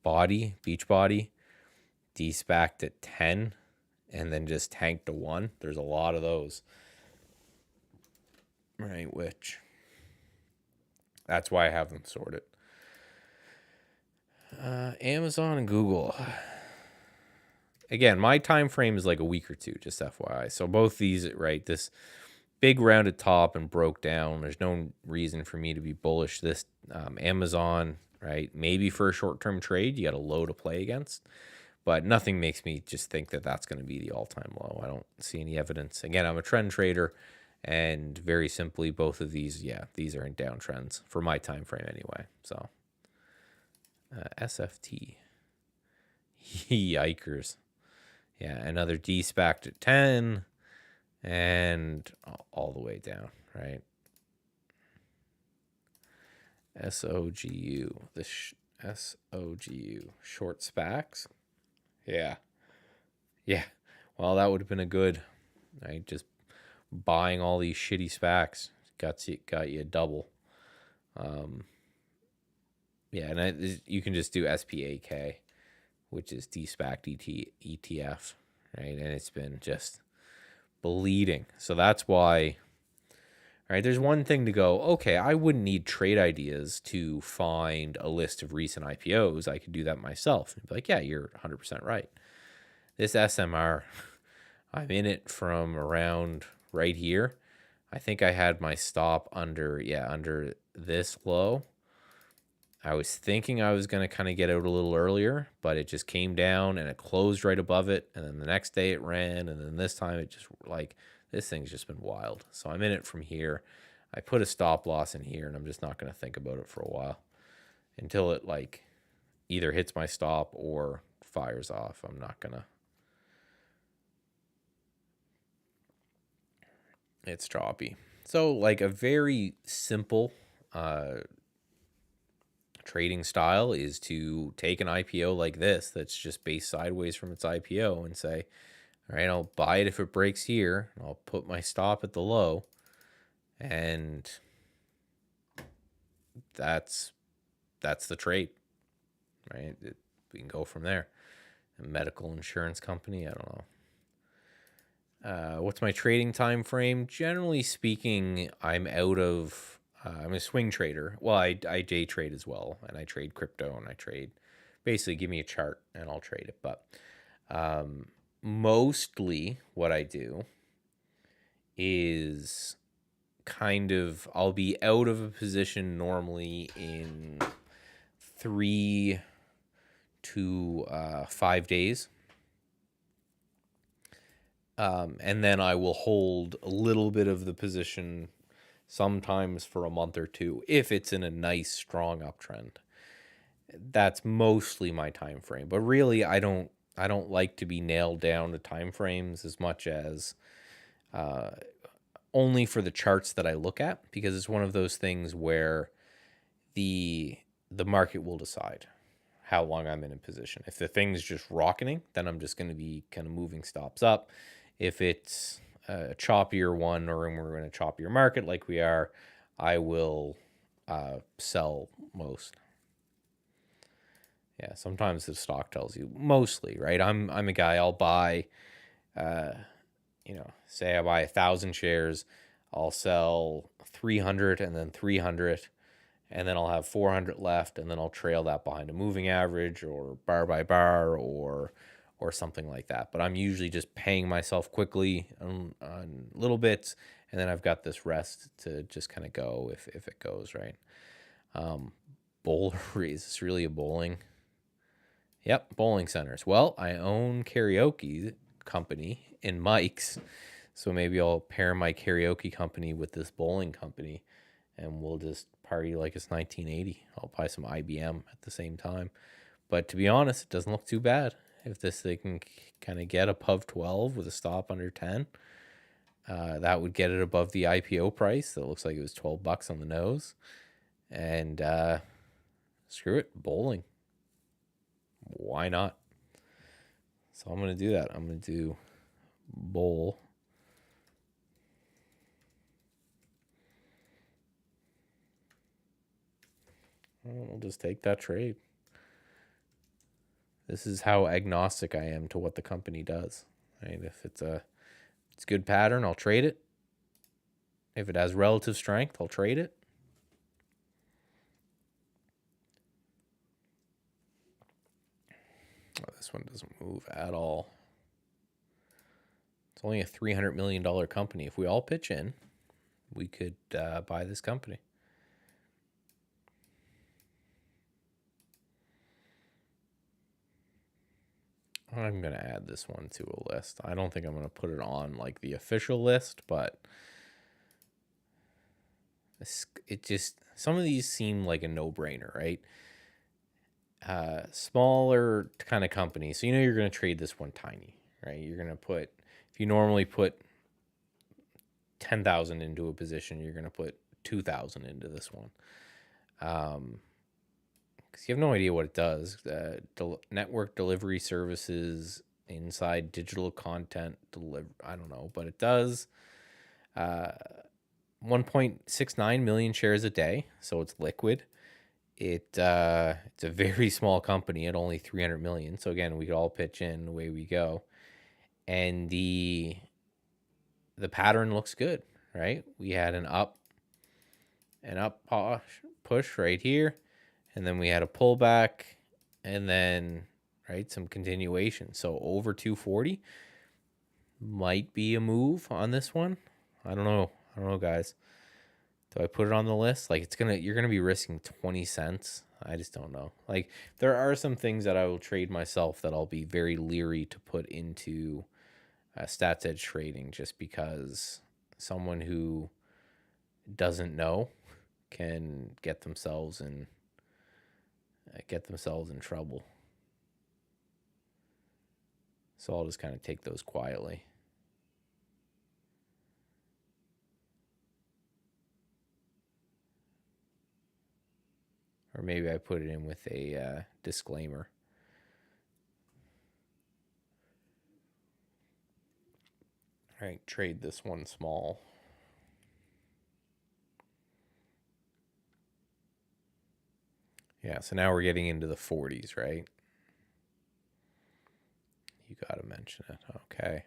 Beachbody, de-SPAC'd at 10 and then just tanked to 1. There's a lot of those, right? Which, that's why I have them sorted. Amazon and Google. Again, my time frame is like a week or two, just FYI. So both these, right? This big rounded top and broke down. There's no reason for me to be bullish. This Amazon, right? Maybe for a short-term trade, you got a low to play against, but nothing makes me just think that that's going to be the all-time low. I don't see any evidence. Again, I'm a trend trader, and very simply, both of these, yeah, these are in downtrends for my time frame anyway. So SFT, yikers. Yeah, another de-SPAC'd at 10 and all the way down, right? SOGU, SOGU, short SPACs. Yeah. Well, that would have been a good, right? Just buying all these shitty SPACs got you a double. Yeah, and you can just do SPAK, which is de-SPAC'd ETF, right? And it's been just bleeding. So that's why, right? There's one thing to go, okay, I wouldn't need trade ideas to find a list of recent IPOs. I could do that myself. And be like, yeah, you're 100% right. This SMR, I'm in it from around right here. I think I had my stop under this low. I was thinking I was going to kind of get out a little earlier, but it just came down and it closed right above it. And then the next day it ran. And then this time it just, like, this thing's just been wild. So I'm in it from here. I put a stop loss in here, and I'm just not going to think about it for a while until it, like, either hits my stop or fires off. I'm not going to. It's choppy. So, like, a very simple trading style is to take an IPO like this that's just based sideways from its IPO and say, all right, I'll buy it if it breaks here. I'll put my stop at the low, and that's the trade, right? We can go from there. A medical insurance company, I don't know. What's my trading time frame? Generally speaking, I'm out of I'm a swing trader. Well, I day trade as well, and I trade crypto, and I trade basically give me a chart and I'll trade it. But um, mostly what I do is kind of I'll be out of a position normally in 3 to 5 days. And then I will hold a little bit of the position sometimes for a month or two if it's in a nice strong uptrend. That's mostly my time frame. But really I don't like to be nailed down to time frames as much as only for the charts that I look at, because it's one of those things where the market will decide how long I'm in a position. If the thing's just rocketing, then I'm just going to be kind of moving stops up. If it's a choppier one, or we're in a choppier market like we are, I will sell most. Yeah, sometimes the stock tells you mostly, right? I'm a guy. I'll buy, say I buy 1,000 shares, I'll sell 300 and then 300, and then I'll have 400 left, and then I'll trail that behind a moving average or bar by bar or something like that. But I'm usually just paying myself quickly on little bits, and then I've got this rest to just kind of go if it goes right. Bowlery, is this really a bowling? Yep, bowling centers. Well, I own karaoke company in Mike's, so maybe I'll pair my karaoke company with this bowling company, and we'll just party like it's 1980. I'll buy some IBM at the same time. But to be honest, it doesn't look too bad. If this thing can kind of get above 12 with a stop under 10, that would get it above the IPO price. That looks like it was $12 on the nose. And screw it, bowling. Why not? So I'm going to do that. I'm going to do bowl. We'll just take that trade. This is how agnostic I am to what the company does. Right? If it's a good pattern, I'll trade it. If it has relative strength, I'll trade it. Oh, this one doesn't move at all. It's only a $300 million company. If we all pitch in, we could buy this company. I'm going to add this one to a list. I don't think I'm going to put it on like the official list, but it just, some of these seem like a no-brainer, right? Smaller kind of company. So you're going to trade this one tiny, right? You're going to put, if you normally put 10,000 into a position, you're going to put 2,000 into this one. Because you have no idea what it does. Network delivery services inside digital content I don't know, but it does 1.69 million shares a day, so it's liquid. It's a very small company at only 300 million. So again, we could all pitch in, away we go. And the pattern looks good, right? We had an up push right here, and then we had a pullback, and then right some continuation. So over 240 might be a move on this one. I don't know, guys. Do I put it on the list? Like you're gonna be risking 20 cents. I just don't know. Like there are some things that I will trade myself that I'll be very leery to put into Stats Edge trading, just because someone who doesn't know can get themselves in trouble. So I'll just kind of take those quietly. Or maybe I put it in with a disclaimer. All right, trade this one small. Yeah, so now we're getting into the 40s, right? You got to mention it. Okay.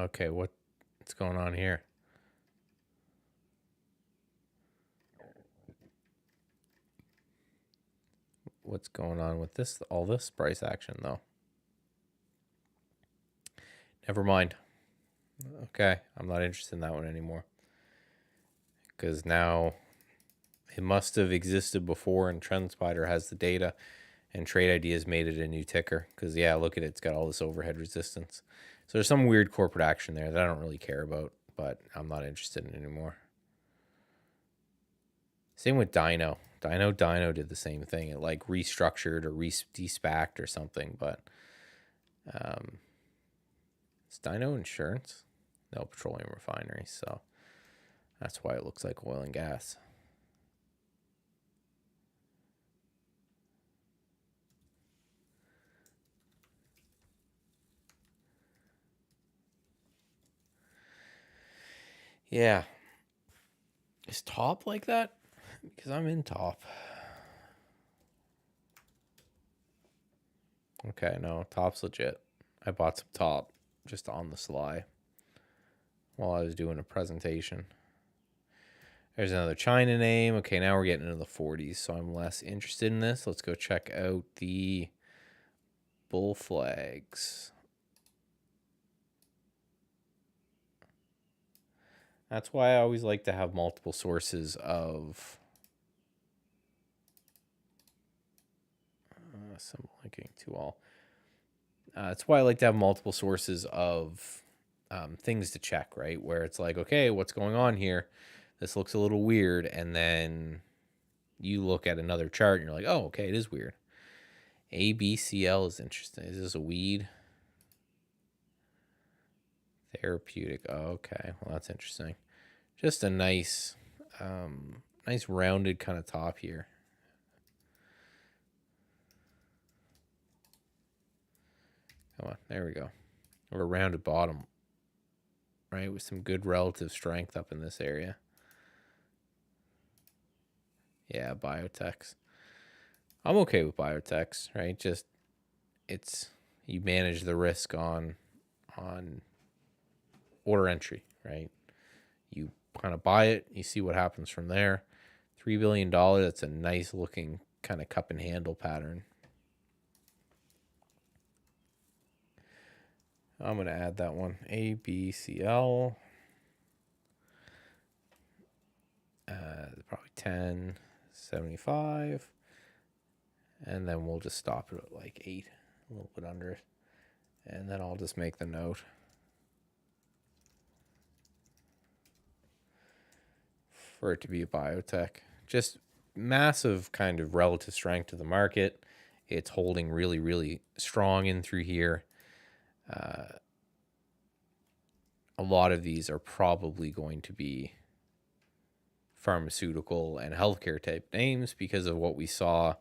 Okay, what's going on here? What's going on with this? All this price action, though. Never mind. Okay, I'm not interested in that one anymore. Because now it must have existed before, and TrendSpider has the data, and Trade Ideas made it a new ticker. Because, yeah, look at it. It's got all this overhead resistance. So there's some weird corporate action there that I don't really care about, but I'm not interested in anymore. Same with Dino. Dino did the same thing. It like restructured or de-SPACed or something, but it's Dino Insurance? No, petroleum refinery, so that's why it looks like oil and gas. Yeah. Is Top like that? Because I'm in Top. Okay, no, Top's legit. I bought some Top just on the sly while I was doing a presentation. There's another China name. Okay, now we're getting into the 40s, so I'm less interested in this. Let's go check out the bull flags. That's why I always like to have multiple sources of symbol linking to all. That's why I like to have multiple sources of things to check, right? Where it's like, okay, what's going on here? This looks a little weird. And then you look at another chart and you're like, oh, okay, it is weird. ABCL is interesting. Is this a weed? Therapeutic. Oh, okay. Well, that's interesting. Just a nice, nice rounded kind of top here. Come on. There we go. Or a rounded bottom, right? With some good relative strength up in this area. Yeah, biotechs. I'm okay with biotechs, right? Just it's you manage the risk on order entry, right? You kind of buy it, you see what happens from there. $3 billion, that's a nice looking kind of cup and handle pattern. I'm going to add that one. ABCL. Probably 10.75. And then we'll just stop it at like 8, a little bit under it. And then I'll just make the note. For it to be a biotech. Just massive kind of relative strength to the market. It's holding really, really strong in through here. A lot of these are probably going to be pharmaceutical and healthcare type names because of what we saw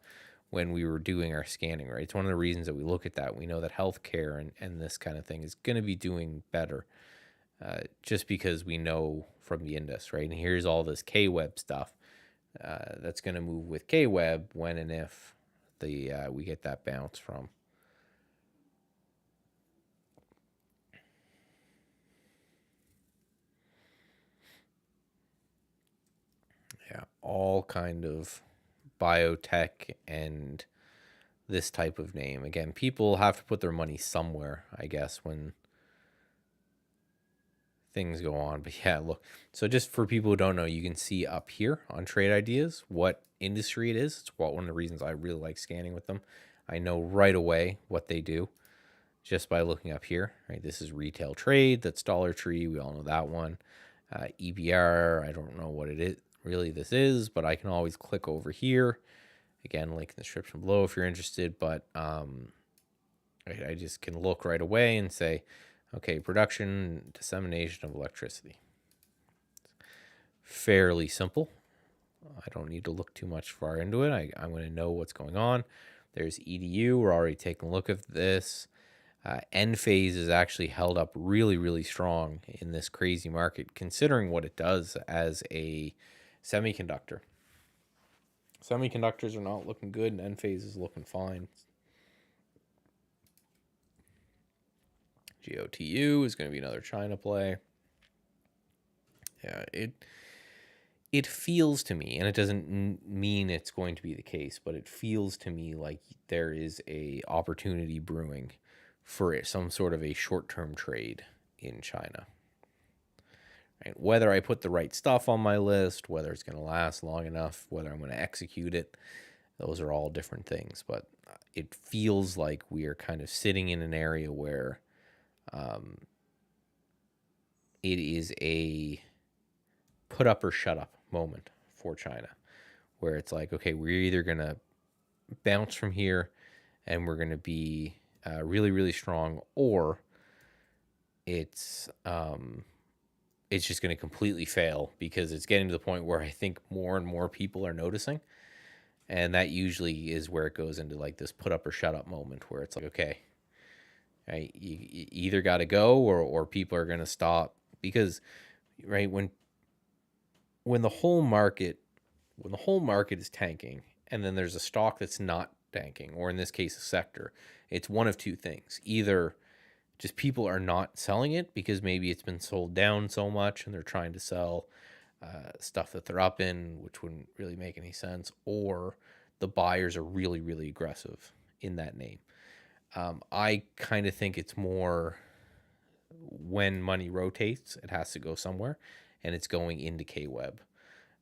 when we were doing our scanning, right? It's one of the reasons that we look at that. We know that healthcare and this kind of thing is going to be doing better just because we know from the index, right? And here's all this K-Web stuff that's going to move with K-Web when and if we get that bounce from. Yeah, all kind of biotech and this type of name. Again, people have to put their money somewhere, I guess, when things go on. But yeah, look. So just for people who don't know, you can see up here on Trade Ideas what industry it is. It's one of the reasons I really like scanning with them. I know right away what they do just by looking up here, right? This is retail trade. That's Dollar Tree. We all know that one. EBR, I don't know what it is really this is, but I can always click over here. Again, link in the description below if you're interested, but I just can look right away and say, okay, production, dissemination of electricity. Fairly simple. I don't need to look too much far into it. I'm going to know what's going on. There's EDU. We're already taking a look at this. Enphase is actually held up really, really strong in this crazy market, considering what it does as a semiconductor. Semiconductors are not looking good, and Enphase is looking fine. GOTU is going to be another China play. Yeah, it feels to me, and it doesn't mean it's going to be the case, but it feels to me like there is a opportunity brewing for some sort of a short-term trade in China. Right? Whether I put the right stuff on my list, whether it's going to last long enough, whether I'm going to execute it, those are all different things. But it feels like we are kind of sitting in an area where it is a put up or shut up moment for China, where it's like, okay, we're either going to bounce from here and we're going to be really, really strong, or it's just going to completely fail, because it's getting to the point where I think more and more people are noticing. And that usually is where it goes into like this put up or shut up moment, where it's like, okay, right, you either got to go, or people are going to stop. Because, right, when the whole market is tanking, and then there's a stock that's not tanking, or in this case a sector, it's one of two things: either just people are not selling it because maybe it's been sold down so much and they're trying to sell stuff that they're up in, which wouldn't really make any sense, or the buyers are really, really aggressive in that name. I kind of think it's more, when money rotates, it has to go somewhere, and it's going into KWeb.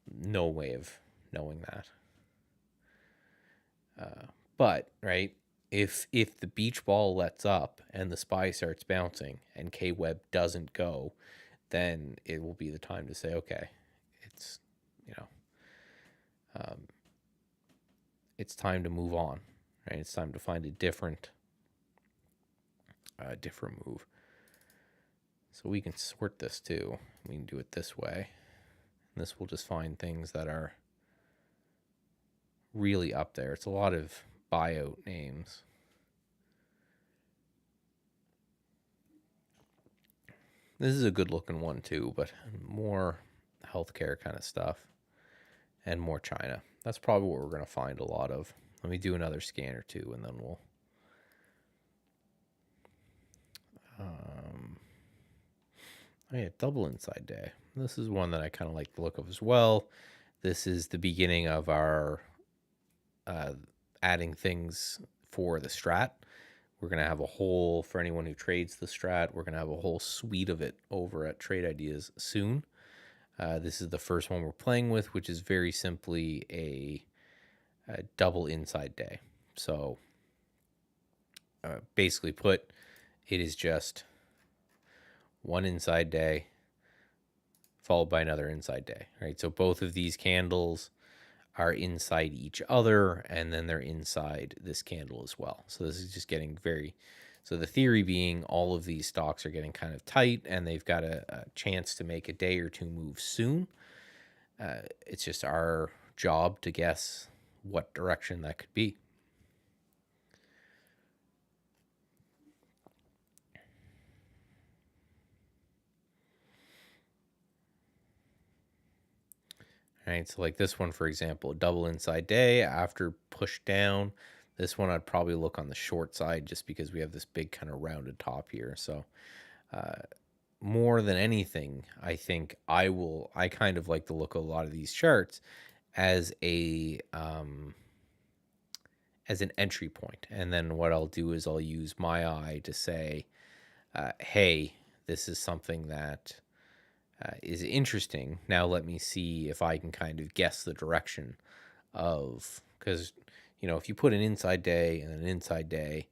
No way of knowing that. But right, if the beach ball lets up and the SPY starts bouncing and KWeb doesn't go, then it will be the time to say, okay, it's, you know, it's time to move on, right? It's time to find a different move. So we can sort this too. We can do it this way. And this will just find things that are really up there. It's a lot of buyout names. This is a good looking one too, but more healthcare kind of stuff and more China. That's probably what we're going to find a lot of. Let me do another scan or two, and then we'll oh yeah, double inside day. This is one that I kind of like the look of as well. This is the beginning of our adding things for the strat. We're going to have a whole, for anyone who trades the strat, we're going to have a whole suite of it over at Trade Ideas soon. This is the first one we're playing with, which is very simply a double inside day. So basically put, it is just one inside day followed by another inside day, right? So both of these candles are inside each other, and then they're inside this candle as well. So this is just getting very, so the theory being all of these stocks are getting kind of tight, and they've got a chance to make a day or two move soon. It's just our job to guess what direction that could be. All right, so like this one, for example, double inside day after push down. This one I'd probably look on the short side just because we have this big kind of rounded top here. So more than anything, I think I kind of like to look at a lot of these charts as an entry point. And then what I'll do is I'll use my eye to say, hey, this is something that is interesting. Now let me see if I can kind of guess the direction of, because, if you put an inside day and an inside day,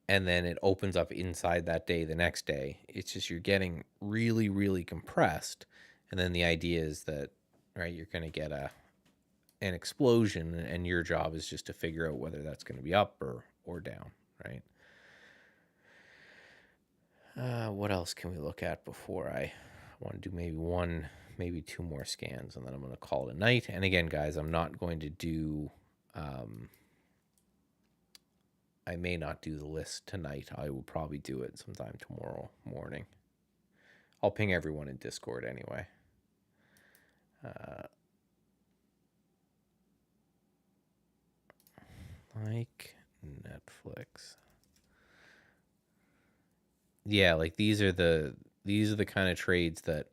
and then it opens up inside that day the next day, it's just, you're getting really, really compressed. And then the idea is that, right, you're going to get an explosion, and your job is just to figure out whether that's going to be up or down, right? What else can we look at before I want to do maybe two more scans, and then I'm going to call it a night. And again, guys, I'm not going to do, I may not do the list tonight. I will probably do it sometime tomorrow morning. I'll ping everyone in Discord anyway. Like Netflix. Yeah, like these are the kind of trades that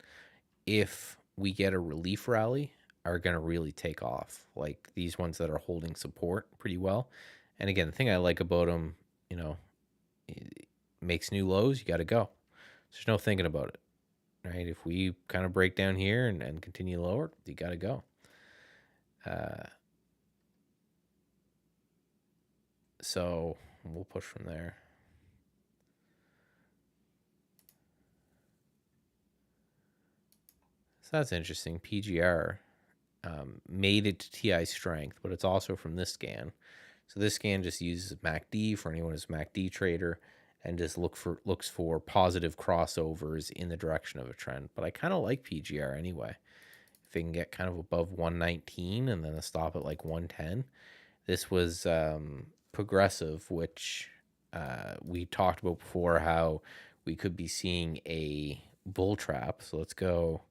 if we get a relief rally are going to really take off. Like these ones that are holding support pretty well. And again, the thing I like about them, you know, it makes new lows, you got to go. There's no thinking about it, right? If we kind of break down here and continue lower, you got to go. So we'll push from there. So that's interesting. PGR made it to TI strength, but it's also from this scan. So this scan just uses MACD for anyone who's a MACD trader and just looks for positive crossovers in the direction of a trend. But I kind of like PGR anyway. If it can get kind of above 119 and then a stop at like 110. This was progressive, which we talked about before, how we could be seeing a bull trap. So let's go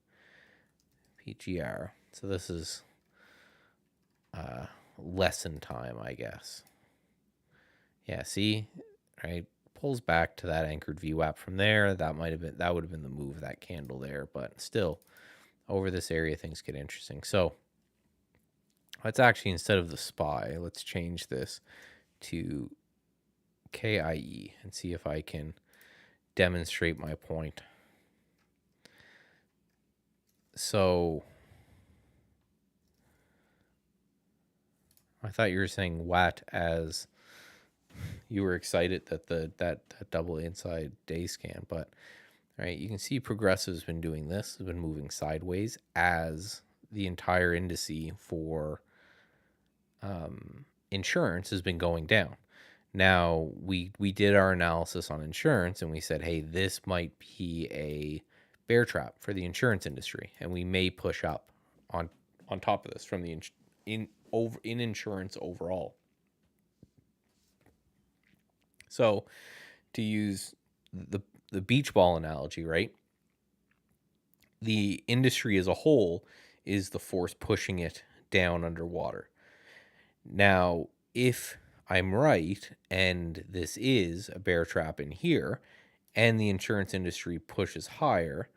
PGR. So this is lesson time, I guess. Yeah, see, right? Pulls back to that anchored VWAP from there. That would have been the move of that candle there, but still, over this area, things get interesting. So let's actually, instead of the SPY, let's change this to KIE and see if I can demonstrate my point. So I thought you were saying WAT as you were excited that that double inside day scan, but right, you can see Progressive's been doing this, has been moving sideways as the entire indice for insurance has been going down. Now we did our analysis on insurance and we said, hey, this might be a bear trap for the insurance industry, and we may push up on top of this from the in insurance overall. So to use the beach ball analogy, right? The industry as a whole is the force pushing it down underwater. Now, if I'm right and this is a bear trap in here and the insurance industry pushes higher,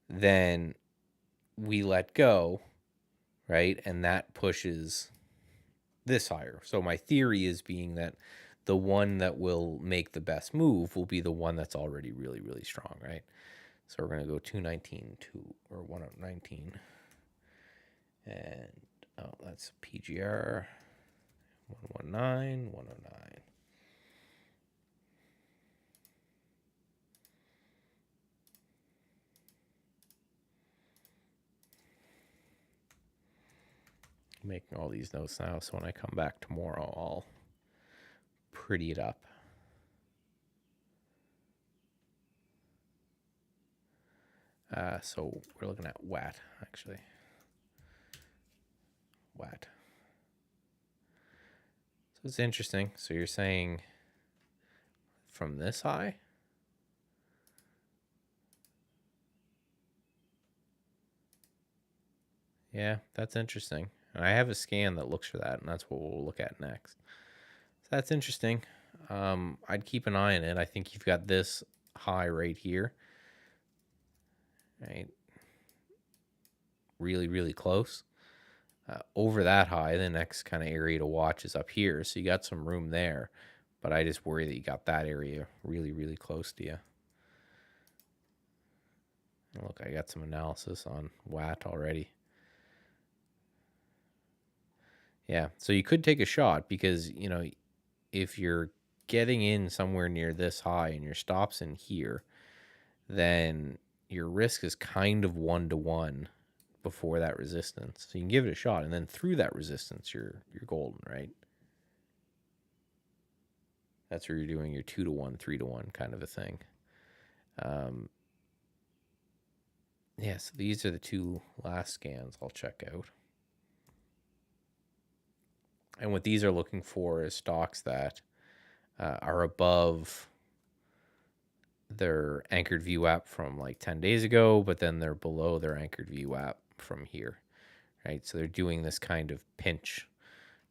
then we let go, right? And that pushes this higher. So my theory is being that the one that will make the best move will be the one that's already really, really strong, right? So we're going to go 219 or 119. And that's PGR 119, 109. Making all these notes now, so when I come back tomorrow, I'll pretty it up. So we're looking at WAT, actually. WAT. So it's interesting. So you're saying from this high? Yeah, that's interesting. And I have a scan that looks for that, and that's what we'll look at next. So that's interesting. I'd keep an eye on it. I think you've got this high right here. Right? Really, really close. Over that high, the next kind of area to watch is up here. So you got some room there, but I just worry that you got that area really, really close to you. Look, I got some analysis on WAT already. Yeah, so you could take a shot because, you know, if you're getting in somewhere near this high and your stop's in here, then your risk is kind of 1-to-1 before that resistance. So you can give it a shot, and then through that resistance, you're golden, right? That's where you're doing your 2-to-1, 3-to-1 kind of a thing. Yeah, so these are the two last scans I'll check out. And what these are looking for is stocks that are above their anchored VWAP from like 10 days ago, but then they're below their anchored VWAP from here, right? So they're doing this kind of pinch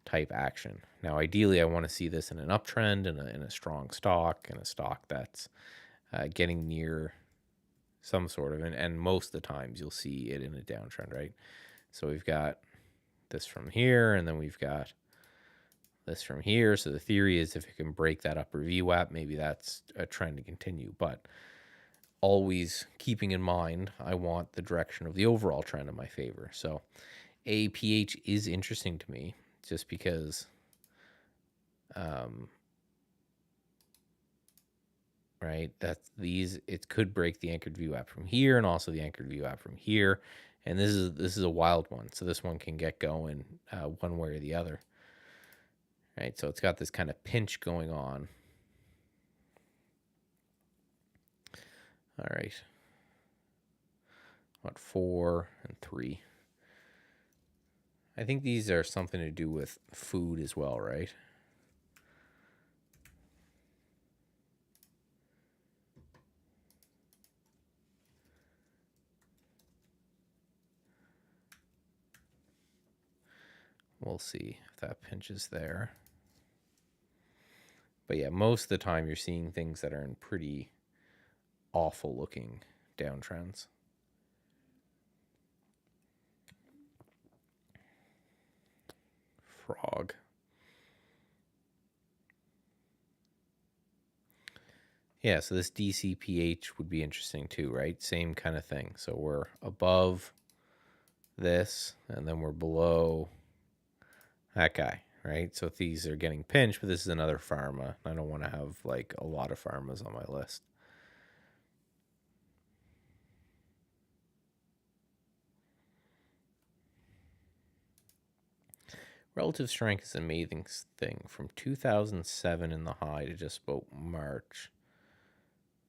type action. Now, ideally, I want to see this in an uptrend and in a strong stock, and a stock that's getting near some sort of, and most of the times you'll see it in a downtrend, right? So we've got this from here, and then we've got this from here. So the theory is if it can break that upper VWAP, maybe that's a trend to continue. But always keeping in mind, I want the direction of the overall trend in my favor. So APH is interesting to me just because, right, it could break the anchored VWAP from here and also the anchored VWAP from here. And this is a wild one. So this one can get going one way or the other. Right, so it's got this kind of pinch going on. All right. What, 4 and 3? I think these are something to do with food as well, right? We'll see if that pinches there. But yeah, most of the time you're seeing things that are in pretty awful looking downtrends. Frog. Yeah, so this DCPH would be interesting too, right? Same kind of thing. So we're above this, and then we're below that guy, right? So these are getting pinched, but this is another pharma. I don't want to have like a lot of pharmas on my list. Relative strength is an amazing thing. From 2007 in the high to just about March,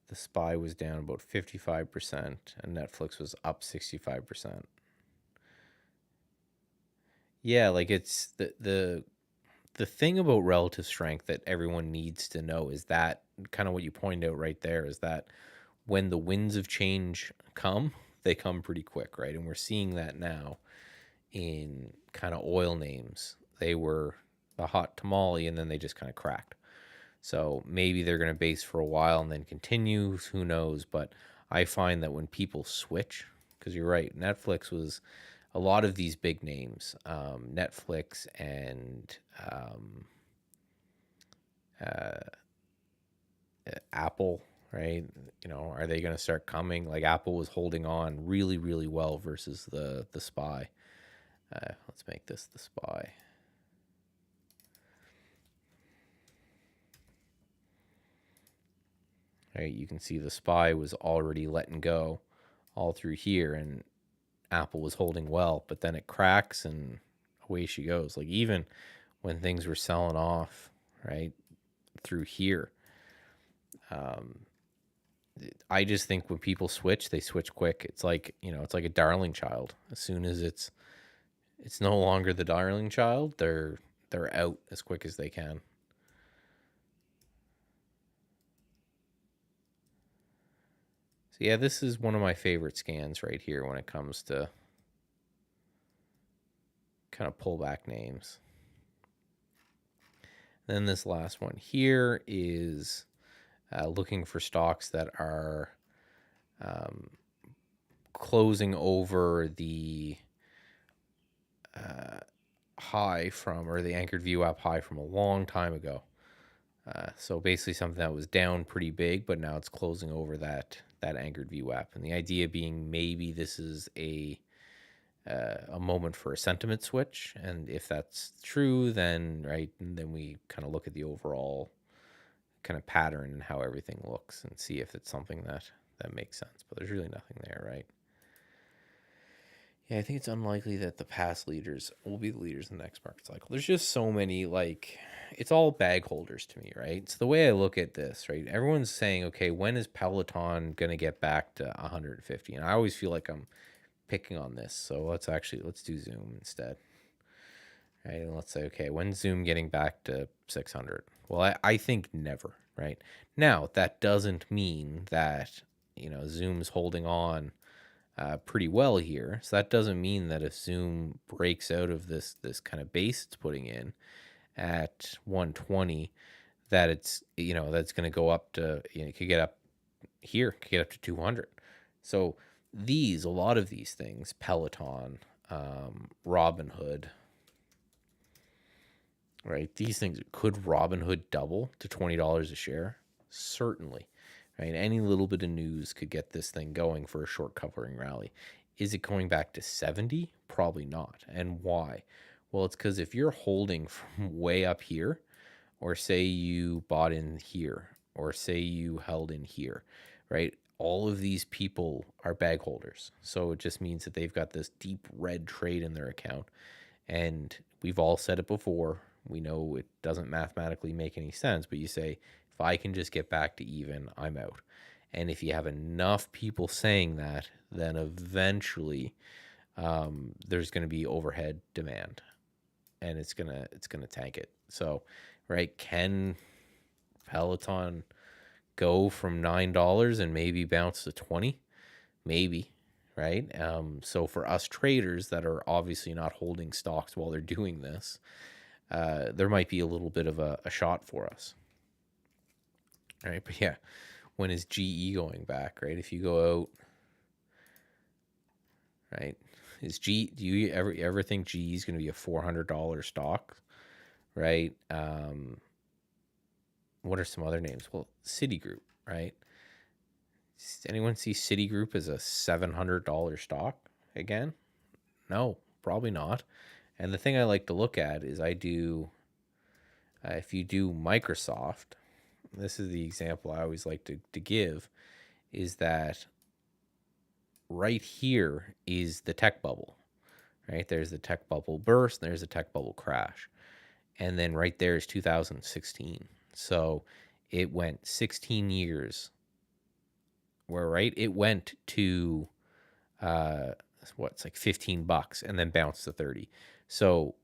the SPY was down about 55% and Netflix was up 65%. Yeah, like it's the thing about relative strength that everyone needs to know is that kind of what you pointed out right there is that when the winds of change come, they come pretty quick, right? And we're seeing that now in kind of oil names. They were a hot tamale and then they just kind of cracked. So maybe they're going to base for a while and then continue. Who knows? But I find that when people switch, because you're right, Netflix was a lot of these big names, Netflix and Apple, right? You know, are they going to start coming? Like Apple was holding on really, really well versus the SPY. Let's make this the SPY. Right, you can see the SPY was already letting go all through here, and Apple was holding well, but then it cracks and away she goes. Like even when things were selling off, right, through here, I just think when people switch, they switch quick. It's like, you know, it's like a darling child. As soon as it's no longer the darling child, they're out as quick as they can. So yeah, this is one of my favorite scans right here when it comes to kind of pullback names. Then this last one here is looking for stocks that are closing over the high from, or the anchored VWAP high from a long time ago. So basically something that was down pretty big, but now it's closing over that anchored VWAP. And the idea being maybe this is a moment for a sentiment switch. And if that's true, then right, and then we kind of look at the overall kind of pattern and how everything looks and see if it's something that makes sense. But there's really nothing there, right? Yeah, I think it's unlikely that the past leaders will be the leaders in the next market cycle. There's just so many, like, it's all bag holders to me, right? So the way I look at this, right, everyone's saying, okay, when is Peloton going to get back to 150? And I always feel like I'm picking on this. So let's do Zoom instead. Right, and let's say, okay, when's Zoom getting back to 600? Well, I think never, right? Now, that doesn't mean that, you know, Zoom's holding on pretty well here. So that doesn't mean that if Zoom breaks out of this kind of base it's putting in at 120, that it's, you know, that's going to go up to, you know, it could get up, here could get up to 200. So a lot of these things, Peloton, Robinhood, right? These things, could Robinhood double to $20 a share? Certainly, right? Any little bit of news could get this thing going for a short covering rally. Is it going back to 70? Probably not. And why? Well, it's because if you're holding from way up here, or say you bought in here, or say you held in here, right? All of these people are bag holders. So it just means that they've got this deep red trade in their account. And we've all said it before. We know it doesn't mathematically make any sense, but you say, if I can just get back to even, I'm out. And if you have enough people saying that, then eventually there's going to be overhead demand, and it's gonna tank it. So, right, can Peloton go from $9 and maybe bounce to 20? Maybe, right? So for us traders that are obviously not holding stocks while they're doing this, there might be a little bit of a shot for us, right? But yeah, when is GE going back, right? If you go out, right, do you ever think GE is going to be a $400 stock, right? What are some other names? Well, Citigroup, right? Anyone see Citigroup as a $700 stock again? No, probably not. And the thing I like to look at is if you do Microsoft, this is the example I always like to give, is that right here is the tech bubble, right? There's the tech bubble burst, there's the tech bubble crash. And then right there is 2016. So it went 16 years where, right, it went to it's like $15 and then bounced to 30. So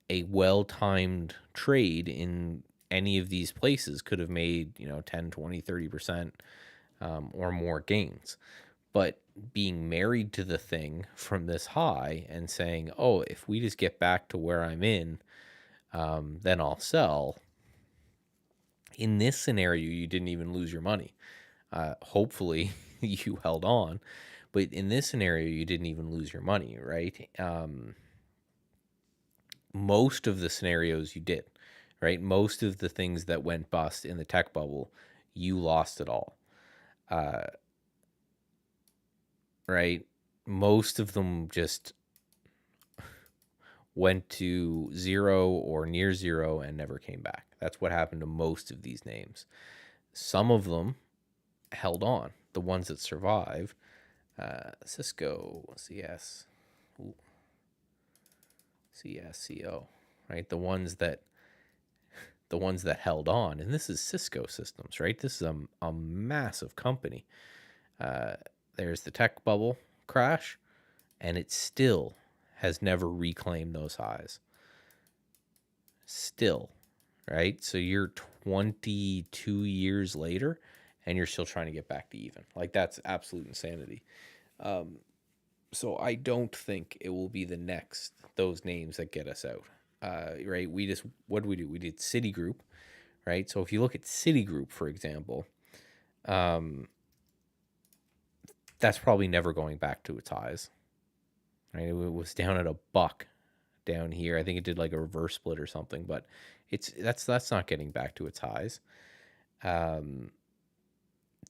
a well-timed trade in any of these places could have made 10, 20, 30% or more gains. But being married to the thing from this high and saying, oh, if we just get back to where I'm in, then I'll sell. In this scenario, you didn't even lose your money. Hopefully you held on, but in this scenario, you didn't even lose your money, right? Most of the scenarios you did, right? Most of the things that went bust in the tech bubble, you lost it all, right? Most of them just went to zero or near zero and never came back. That's what happened to most of these names. Some of them held on. The ones that survived, Cisco, CS, CSCO, right? The ones that held on, and this is Cisco Systems, right? This is a massive company. There's the tech bubble crash, and it still has never reclaimed those highs. Still, right? So you're 22 years later, and you're still trying to get back to even. Like, that's absolute insanity. So I don't think it will be those names that get us out. Right? What did we do? We did Citigroup, right? So if you look at Citigroup, for example, that's probably never going back to its highs. Right? It was down at $1 down here. I think it did like a reverse split or something, but that's not getting back to its highs.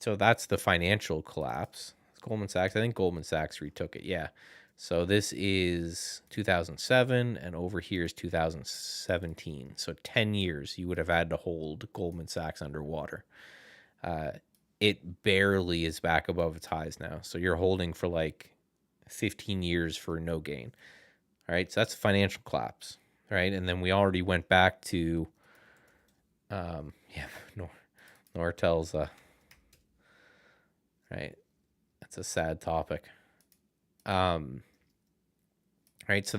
So that's the financial collapse. It's Goldman Sachs. I think Goldman Sachs retook it. Yeah. So this is 2007, and over here is 2017. So 10 years you would have had to hold Goldman Sachs underwater. It barely is back above its highs now. So you're holding for like 15 years for no gain. All right. So that's financial collapse. Right. And then we already went back to, Nortel's, right. That's a sad topic. Right. So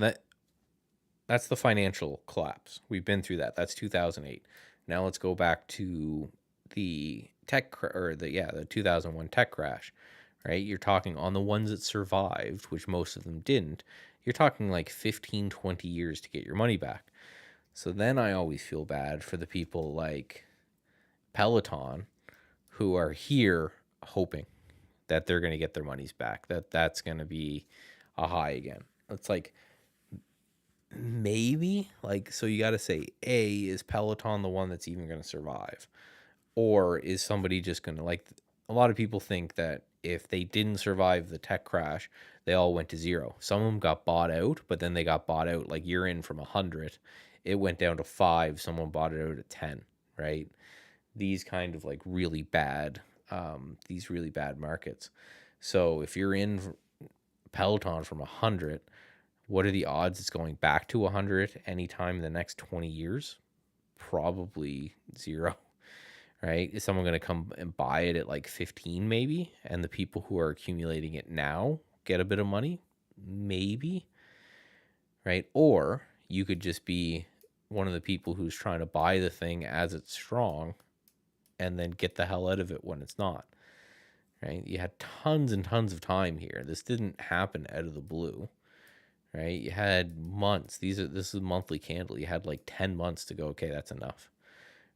that's the financial collapse. We've been through that. That's 2008. Now let's go back to the the 2001 tech crash, right? You're talking on the ones that survived, which most of them didn't. You're talking like 15, 20 years to get your money back. So then I always feel bad for the people like Peloton who are here hoping that they're going to get their monies back, that's going to be a high again. It's like maybe, like, so you got to say, A, is Peloton the one that's even going to survive? Or is somebody just going to, like, a lot of people think that if they didn't survive the tech crash, they all went to zero. Some of them got bought out, but then they got bought out, like, you're in from 100, it went down to 5, someone bought it out at 10, right? These kind of like really bad, these really bad markets. So if you're in Peloton from 100, what are the odds it's going back to 100 anytime in the next 20 years? Probably zero, right? Is someone going to come and buy it at like 15 maybe? And the people who are accumulating it now get a bit of money? Maybe, right? Or you could just be one of the people who's trying to buy the thing as it's strong and then get the hell out of it when it's not, right? You had tons and tons of time here. This didn't happen out of the blue, right? You had months. This is a monthly candle. You had like 10 months to go, okay, that's enough,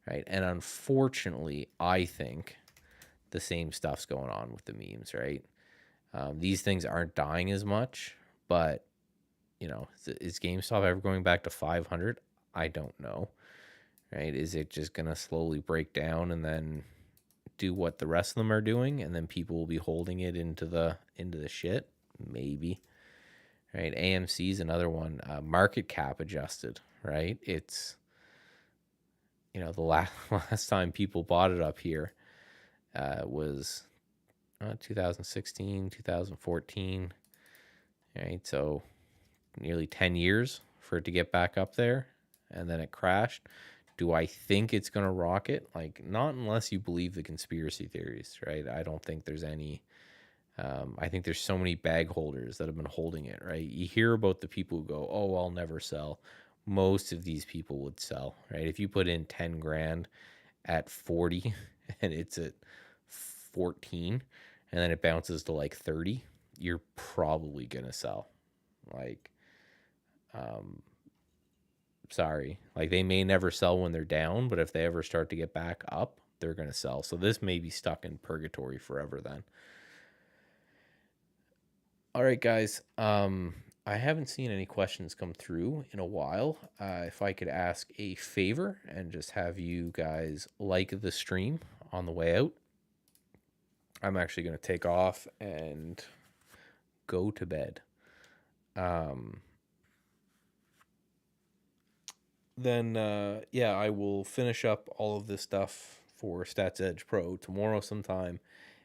right? And unfortunately, I think the same stuff's going on with the memes, right? These things aren't dying as much, but is GameStop ever going back to 500? I don't know, right? Is it just going to slowly break down and then do what the rest of them are doing, and then people will be holding it into the shit? Maybe, right? AMC is another one, market cap adjusted, right? It's the last time people bought it up here was 2016, 2014, right? So nearly 10 years for it to get back up there, and then it crashed. Do I think it's going to rocket? Like, not unless you believe the conspiracy theories, right? I don't think there's any. I think there's so many bag holders that have been holding it, right? You hear about the people who go, oh, I'll never sell. Most of these people would sell, right? If you put in 10 grand at 40 and it's at 14 and then it bounces to like 30, you're probably going to sell. Like, sorry, like they may never sell when they're down, but if they ever start to get back up, they're going to sell. So this may be stuck in purgatory forever then. All right, guys. I haven't seen any questions come through in a while. If I could ask a favor and just have you guys like the stream on the way out, I'm actually going to take off and go to bed. Then I will finish up all of this stuff for Stats Edge Pro tomorrow sometime,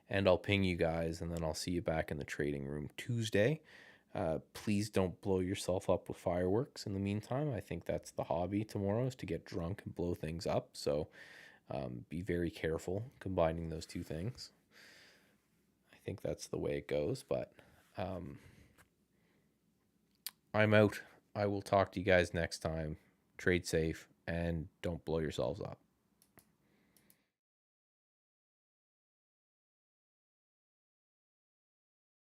and I'll ping you guys, and then I'll see you back in the trading room Tuesday. Please don't blow yourself up with fireworks in the meantime. I think that's the hobby tomorrow, is to get drunk and blow things up. So be very careful combining those two things. I think that's the way it goes, but I'm out. I will talk to you guys next time. Trade safe and don't blow yourselves up.